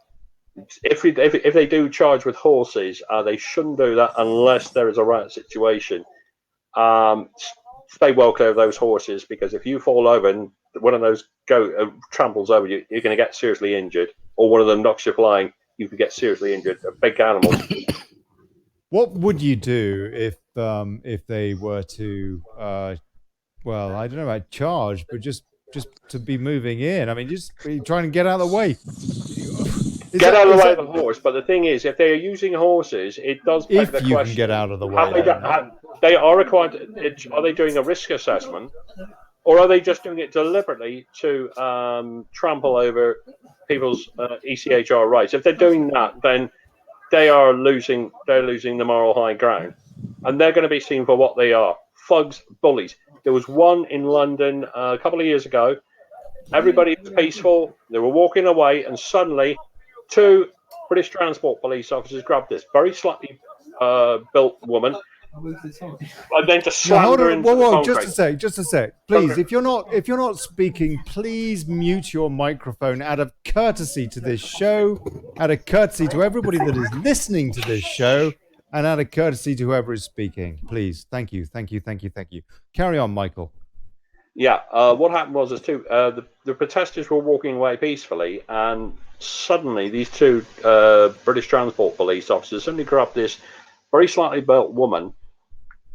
if they do charge with horses, they shouldn't do that unless there is a riot situation. Stay well clear of those horses, because if you fall over and one of those tramples over you, you're going to get seriously injured, or one of them knocks you flying, you could get seriously injured. They're big animals. What would you do if they were to, well, I don't know about charge, but just to be moving in? I mean, just be trying to get out of the way. Get out of the way of the horse. But the thing is, if they're using horses, it does beg the question. If you can get out of the way. They are required. Are they doing a risk assessment, or are they just doing it deliberately to trample over people's ECHR rights? If they're doing that, then they're losing the moral high ground, and they're going to be seen for what they are: thugs, bullies. There was one in London a couple of years ago. Everybody was peaceful. They were walking away, and suddenly 2 British Transport Police officers grabbed this very slightly built woman, and then just slammed her into the concrete. Just a sec, please. If you're not speaking, please mute your microphone out of courtesy to this show, out of courtesy to everybody that is listening to this show, and out of courtesy to whoever is speaking. Please, thank you. Carry on, Michael. Yeah, what happened was the protesters were walking away peacefully, and suddenly these 2 British Transport Police officers suddenly grabbed this very slightly built woman,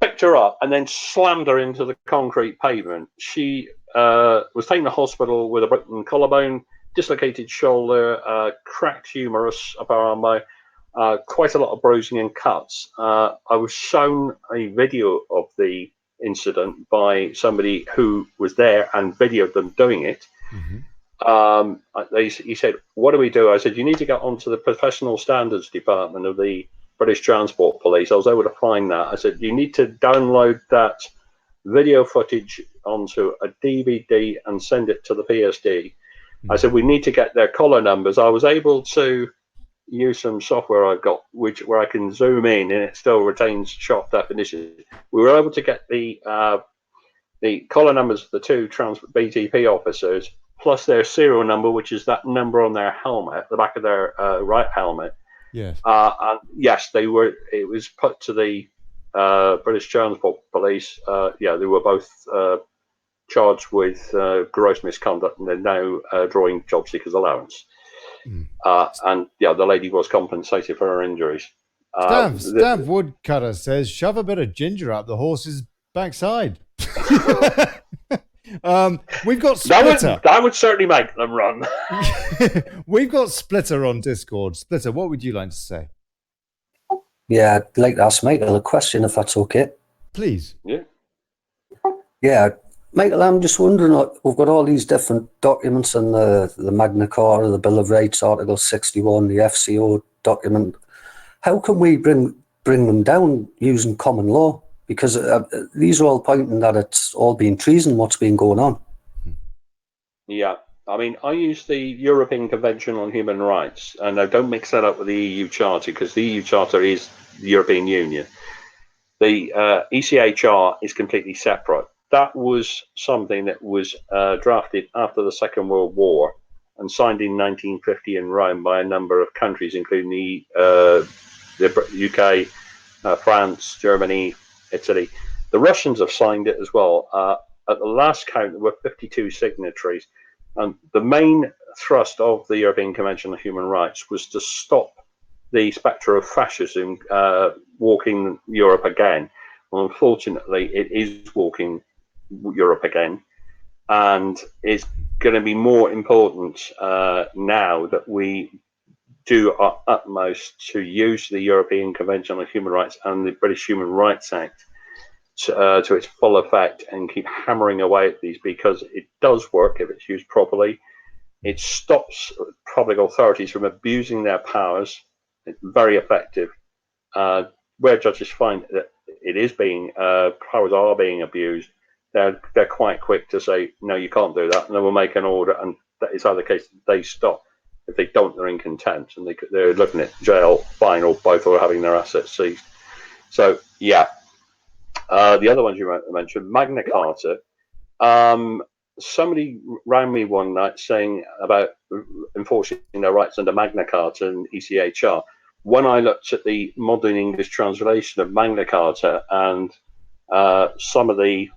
picked her up, and then slammed her into the concrete pavement. She was taken to hospital with a broken collarbone, dislocated shoulder, cracked humerus upper arm, quite a lot of bruising and cuts. I was shown a video of the incident by somebody who was there and videoed them doing it. He said, "What do we do?" I said, "You need to get onto the professional standards department of the British Transport Police." I was able to find that. I said, "You need to download that video footage onto a DVD and send it to the PSD." I said, "We need to get their collar numbers." I was able to use some software I've got, where I can zoom in and it still retains sharp definition. We were able to get the collar numbers of the 2 BTP officers, plus their serial number, which is that number on their helmet, the back of their right helmet. Yes. And yes, they were. It was put to the British Transport Police. They were both charged with gross misconduct, and they're now drawing job seekers allowance. And the lady was compensated for her injuries. Stav Woodcutter says, "Shove a bit of ginger up the horse's backside." We've got Splitter. That would certainly make them run. We've got Splitter on Discord. Splitter, what would you like to say? Yeah, I'd like to ask Michael a question, if that's okay. Please. Yeah, Michael, I'm just wondering, we've got all these different documents in the Magna Carta, the Bill of Rights, Article 61, the FCO document. How can we bring them down using common law? Because these are all pointing that it's all been treason, what's been going on. Yeah, I mean, I use the European Convention on Human Rights, and I don't mix that up with the EU Charter, because the EU Charter is the European Union. The ECHR is completely separate. That was something that was drafted after the Second World War and signed in 1950 in Rome by a number of countries, including the UK, France, Germany, Italy. The Russians have signed it as well. At the last count, there were 52 signatories. And the main thrust of the European Convention on Human Rights was to stop the spectre of fascism walking Europe again. Well, unfortunately, it is walking Europe again. And it's going to be more important now that we do our utmost to use the European Convention on Human Rights and the British Human Rights Act to its full effect and keep hammering away at these, because it does work if it's used properly. It stops public authorities from abusing their powers. It's very effective. Where judges find that it is being powers are being abused, they're quite quick to say, no, you can't do that, and they will make an order, and that is either the case they stop. If they don't, they're in contempt, and they're looking at jail, fine, or both, or having their assets seized. So yeah, the other ones you mentioned, Magna Carta. Somebody rang me one night saying about enforcing their rights under Magna Carta and ECHR. When I looked at the modern English translation of Magna Carta and some of the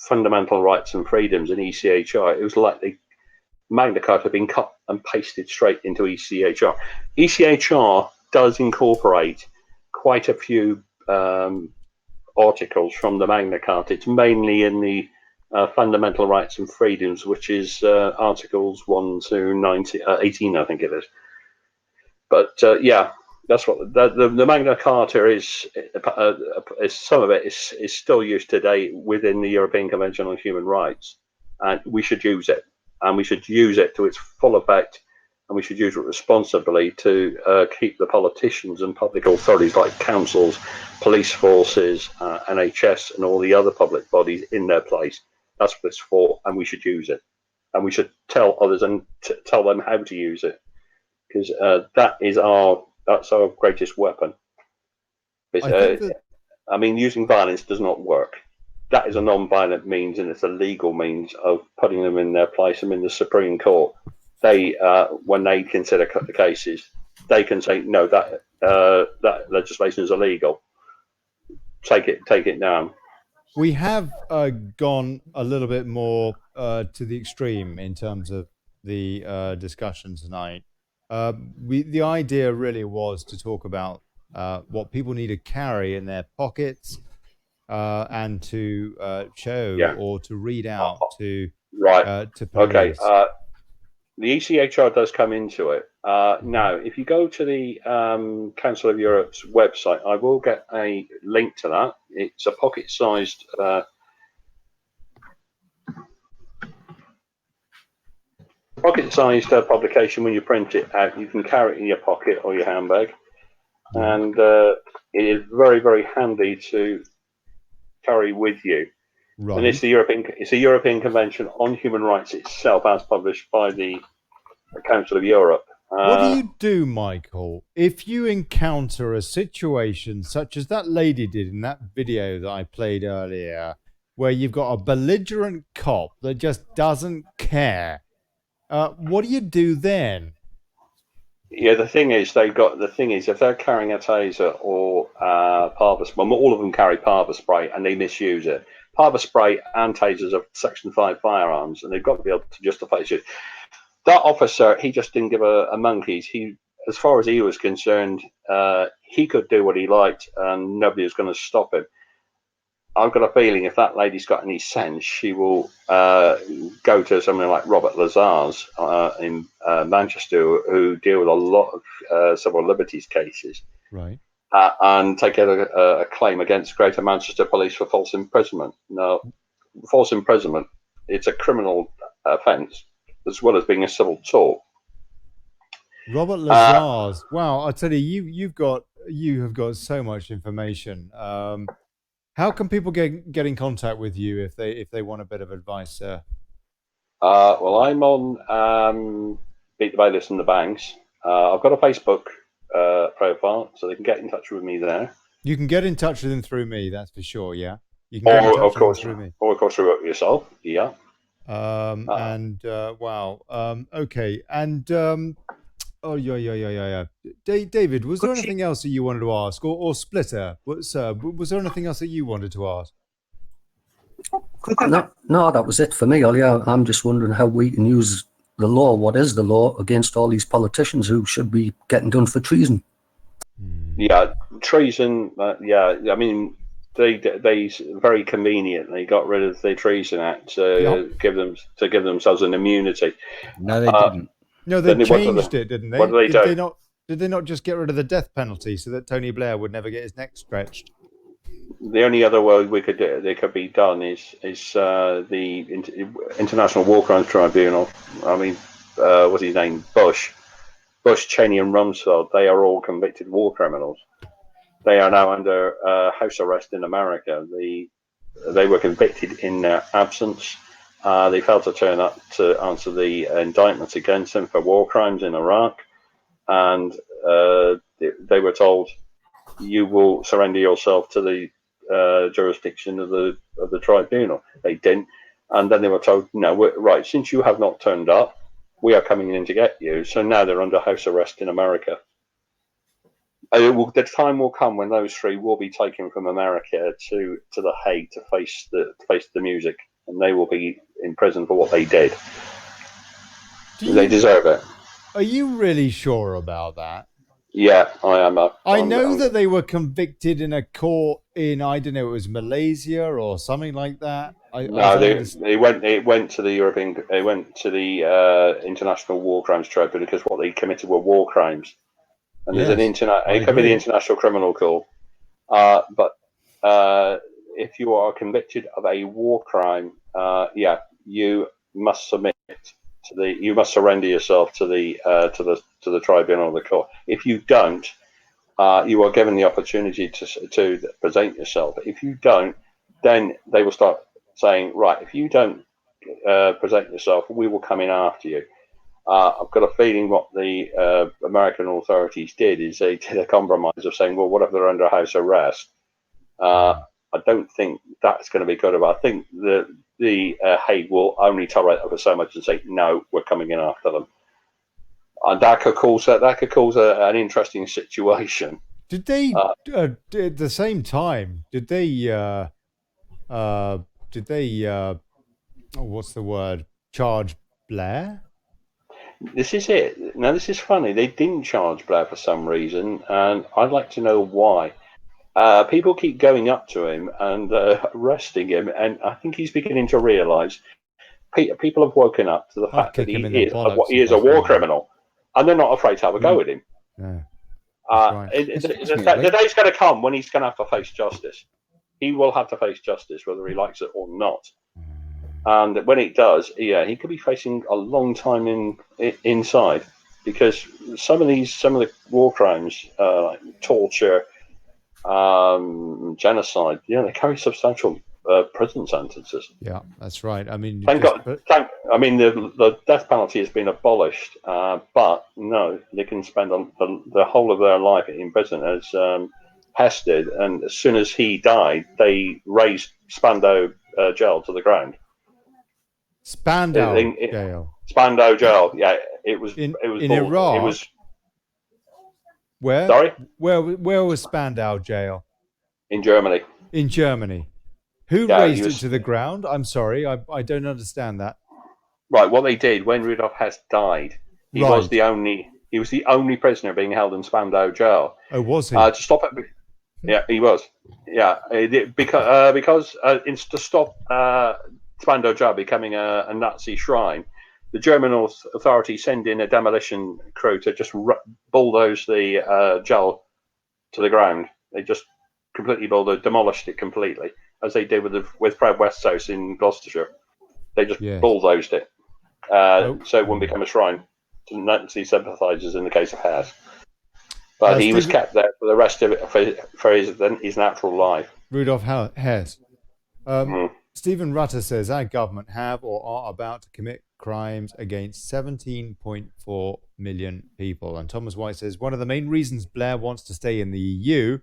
fundamental rights and freedoms in ECHR, it was like the Magna Carta had been cut and pasted straight into ECHR. ECHR does incorporate quite a few articles from the Magna Carta. It's mainly in the fundamental rights and freedoms, which is articles 1 to 18, I think it is. But yeah, that's what the Magna Carta is. Some of it is still used today within the European Convention on Human Rights, and we should use it, and we should use it to its full effect, and we should use it responsibly to keep the politicians and public authorities like councils, police forces, NHS, and all the other public bodies in their place. That's what it's for, and we should use it, and we should tell others and tell them how to use it, because that's our greatest weapon. I mean, using violence does not work. That is a non-violent means, and it's a legal means of putting them in their place. And in the Supreme Court, they, when they consider the cases, they can say no, that legislation is illegal. Take it down. We have gone a little bit more to the extreme in terms of the discussion tonight. The idea really was to talk about what people need to carry in their pockets and to show or to read out to police. Okay. The ECHR does come into it. Now, if you go to the Council of Europe's website, I will get a link to that. It's a pocket-sized publication. When you print it out, you can carry it in your pocket or your handbag, and it is very, very handy to carry with you. Right. And it's the European Convention on Human Rights itself, as published by the Council of Europe. What do you do, Michael, if you encounter a situation such as that lady did in that video that I played earlier, where you've got a belligerent cop that just doesn't care? What do you do then? Yeah, the thing is, if they're carrying a taser or pepper spray, all of them carry pepper spray and they misuse it. Pepper spray and tasers are Section 5 firearms, and they've got to be able to justify it. That officer, he just didn't give a monkey's. As far as he was concerned, he could do what he liked, and nobody was going to stop him. I've got a feeling if that lady's got any sense, she will go to something like Robert Lazar's in Manchester, who deal with a lot of civil liberties cases, right? And take out a claim against Greater Manchester Police for false imprisonment. Now, false imprisonment, it's a criminal offence as well as being a civil tort. Robert Lazar's. Wow, I tell you, you have got so much information. How can people get in contact with you if they want a bit of advice, sir? Well, I'm on Beat the Bailiffs and the Banks. I've got a Facebook profile, so they can get in touch with me there. You can get in touch with them through me, that's for sure. Yeah, you can get in touch with them through me. Or of course through yourself. Yeah. Wow. Okay. And oh yeah. David, was there anything else that you wanted to ask, or Splitter? Was there anything else that you wanted to ask? No, that was it for me, Ollie. I'm just wondering how we can use the law. What is the law against all these politicians who should be getting done for treason? Yeah, treason. Yeah, I mean, they very conveniently got rid of the Treason Act to give themselves an immunity. No, they didn't. No, they changed it, didn't they? What did they do? Did they not just get rid of the death penalty so that Tony Blair would never get his neck stretched? The only other way they could be done is the International War Crimes Tribunal. I mean, what's his name? Bush, Cheney, and Rumsfeld. They are all convicted war criminals. They are now under house arrest in America. They were convicted in their absence. They failed to turn up to answer the indictments against them for war crimes in Iraq, and they were told, "You will surrender yourself to the jurisdiction of the tribunal." They didn't, and then they were told, "No, right. Since you have not turned up, we are coming in to get you." So now they're under house arrest in America. The time will come when those three will be taken from America to the Hague to face the music, and they will be in prison for what they did. They deserve it. Are you really sure about that? Yeah, I am. I know that they were convicted in a court in, I don't know, it was Malaysia or something like that. They went to the European. They went to the International War Crimes Tribunal because what they committed were war crimes. And there's an it could be the International Criminal Court, but if you are convicted of a war crime, you must submit you must surrender yourself to the tribunal of the court. If you don't, you are given the opportunity to present yourself. If you don't, then they will start saying, right, if you don't present yourself, we will come in after you. I've got a feeling what the American authorities did is they did a compromise of saying, well, what if they're under house arrest? I don't think that's going to be good. I think the Hague will only tolerate over so much and say, no, we're coming in after them. And that could cause an interesting situation. Did they at the same time? Did they what's the word? Charge Blair? This is it. Now, this is funny. They didn't charge Blair for some reason, and I'd like to know why. People keep going up to him and arresting him, and I think he's beginning to realise people have woken up to the fact that he is a war criminal, and they're not afraid to have a go at him. No. The day's going to come when he's going to have to face justice. He will have to face justice, whether he likes it or not. And when it does, he could be facing a long time inside, because some of the war crimes, like torture, genocide, they carry substantial prison sentences. Yeah, that's right. I mean, the death penalty has been abolished, but no, they can spend the whole of their life in prison, as Hess did. And as soon as he died, they razed Spandau jail to the ground. Spandau jail. Spandau jail. Yeah, it was in Iraq. It was where? Sorry, where was Spandau jail? In Germany. In Germany. Who razed it to the ground? I'm sorry, I don't understand that. Right, what they did when Rudolf Hess died, he was the only prisoner being held in Spandau jail. Oh, was he? To stop it. Yeah, he was. Yeah, because to stop Spandau jail becoming a Nazi shrine, the German authorities send in a demolition crew to just bulldoze the jail to the ground. They just completely demolished it completely, as they did with Fred West's house in Gloucestershire. They just bulldozed it, so it wouldn't become a shrine to Nazi sympathisers in the case of Hess. But he was kept there for the rest of it for his natural life. Rudolf Hess. Stephen Rutter says our government have or are about to commit crimes against 17.4 million people. And Thomas White says one of the main reasons Blair wants to stay in the EU,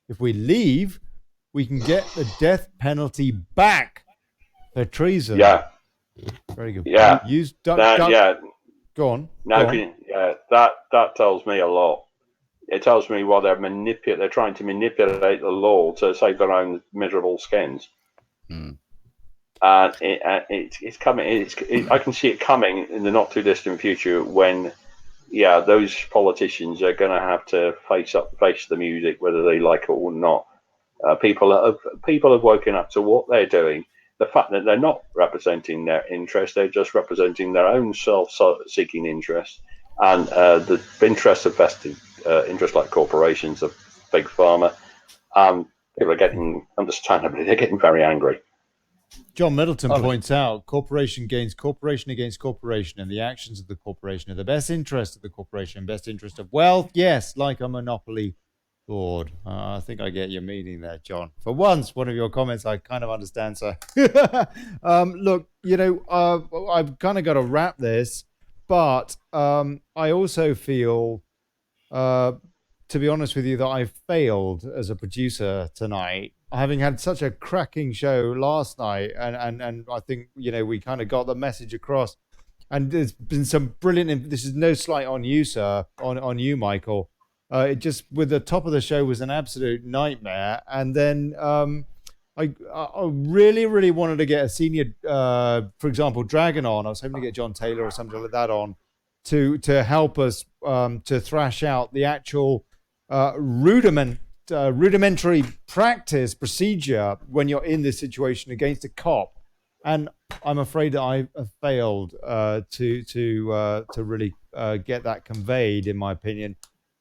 if we leave, we can get the death penalty back for treason. Yeah. Very good. Yeah. Go on. That tells me a lot. It tells me why they're trying to manipulate the law to save their own miserable skins. And it's coming. I can see it coming in the not too distant future when, those politicians are going to have to face the music, whether they like it or not. People have woken up to what they're doing. The fact that they're not representing their interest, they're just representing their own self-seeking interest and the interests of vested interests like corporations, of big pharma. People are getting, understandably, they're getting very angry. John Middleton points out corporation against corporation, and the actions of the corporation are the best interest of the corporation, best interest of wealth. Yes, like a monopoly board. I think I get your meaning there, John. For once, one of your comments I kind of understand, sir. Look, I've kind of got to wrap this, but I also feel, to be honest with you, that I failed as a producer tonight, having had such a cracking show last night, and I think, we kind of got the message across. And there's been some brilliant, this is no slight on you, sir, on you, Michael. It just, with the top of the show, was an absolute nightmare. And then I really, really wanted to get a senior, for example, Dragon on. I was hoping to get John Taylor or something like that on to help us to thrash out the actual rudimentary practice procedure when you're in this situation against a cop. And I'm afraid that I have failed to really get that conveyed, in my opinion,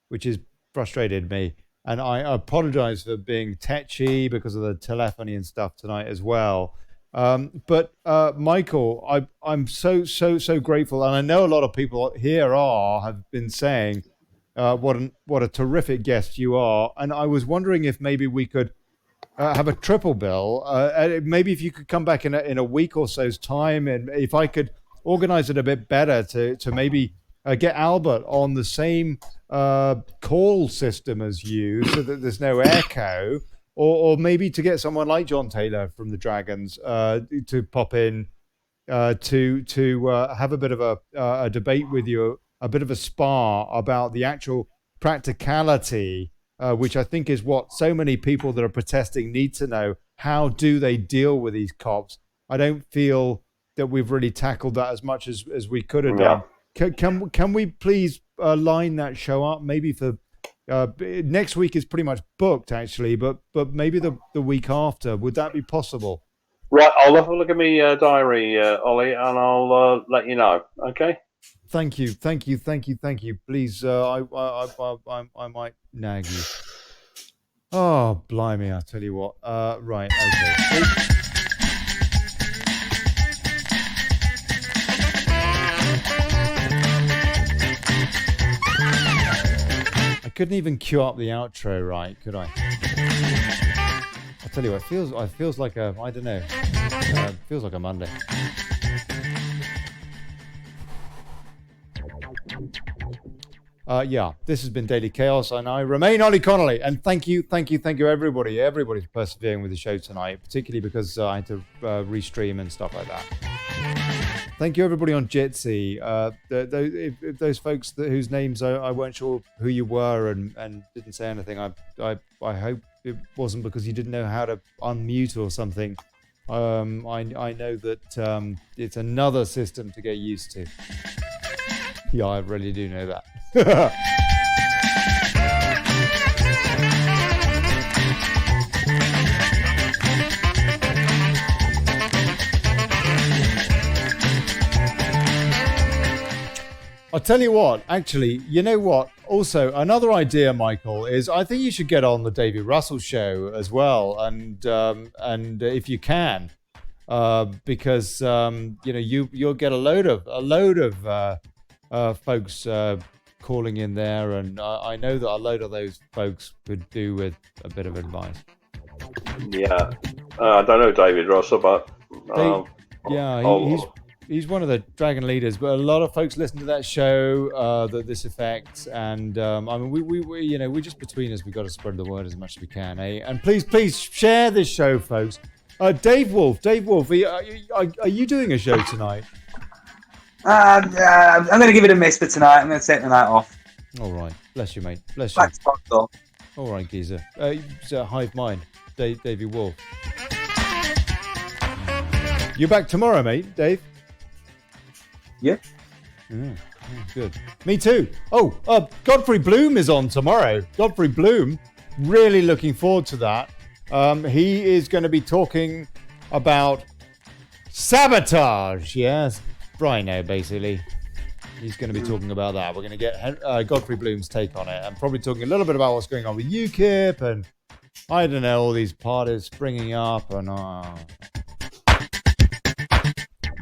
which has frustrated me. And I apologize for being tetchy because of the telephony and stuff tonight as well. But Michael, I'm so grateful. And I know a lot of people here have been saying what a terrific guest you are. And I was wondering if maybe we could have a triple bill. Maybe if you could come back in a week or so's time, and if I could organize it a bit better to maybe get Albert on the same call system as you, so that there's no echo, or maybe to get someone like John Taylor from the Dragons to pop in to have a bit of a debate with you, a bit of a spar about the actual practicality, which I think is what so many people that are protesting need to know. How do they deal with these cops? I don't feel that we've really tackled that as much as we could have done. Can we please line that show up? Maybe for next week is pretty much booked, actually, but maybe the week after. Would that be possible? Right, I'll have a look at my diary, Ollie, and I'll let you know. Okay. Thank you. Please, I might nag you. Oh, blimey! I tell you what. Right. Okay. I couldn't even cue up the outro right, could I? I tell you what, it feels like a, I don't know, it feels like a Monday. This has been Daily Chaos, and I remain Olly Connelly. And thank you, everybody for persevering with the show tonight, particularly because I had to restream and stuff like that. Thank you, everybody on Jitsi. If those folks whose names I weren't sure who you were and didn't say anything, I hope it wasn't because you didn't know how to unmute or something. I know that it's another system to get used to. Yeah, I really do know that. I'll tell you what, actually, you know what? Also, another idea, Michael, is I think you should get on the David Russell show as well, and if you can, because you'll get a load of folks calling in there, and I know that a load of those folks could do with a bit of advice. Yeah, I don't know David Russell, but he's one of the Dragon leaders. But a lot of folks listen to that show that this affects, and I mean, we just between us, we've got to spread the word as much as we can, eh? And please share this show, folks. Dave Wolf, are you doing a show tonight? I'm going to give it a miss for tonight. I'm going to take the night off. All right. Bless you, mate. Bless you. All right, geezer. It's a hive mind. Davey Wolf. You're back tomorrow, mate, Dave? Yeah. Good. Me too. Oh, Godfrey Bloom is on tomorrow. Godfrey Bloom, really looking forward to that. He is going to be talking about sabotage. Yes, Rhino, basically. He's going to be talking about that. We're going to get Godfrey Bloom's take on it, and probably talking a little bit about what's going on with UKIP and I don't know, all these parties springing up and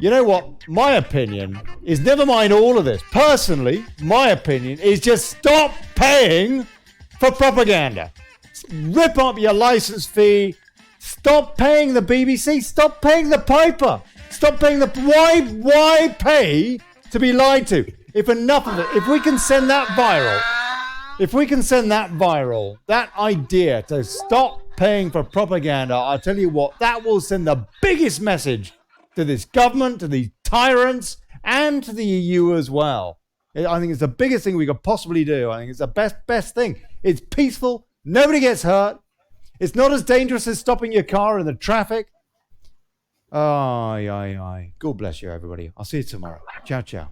you know what? My opinion is, never mind all of this. Personally, my opinion is just stop paying for propaganda. Rip up your license fee. Stop paying the BBC. Stop paying the Piper. Stop paying the... Why pay to be lied to? If enough of it... If we can send that viral... that idea to stop paying for propaganda, I'll tell you what, that will send the biggest message to this government, to these tyrants, and to the EU as well. I think it's the biggest thing we could possibly do. I think it's the best thing. It's peaceful. Nobody gets hurt. It's not as dangerous as stopping your car in the traffic. Aye. God bless you, everybody. I'll see you tomorrow. Ciao, ciao.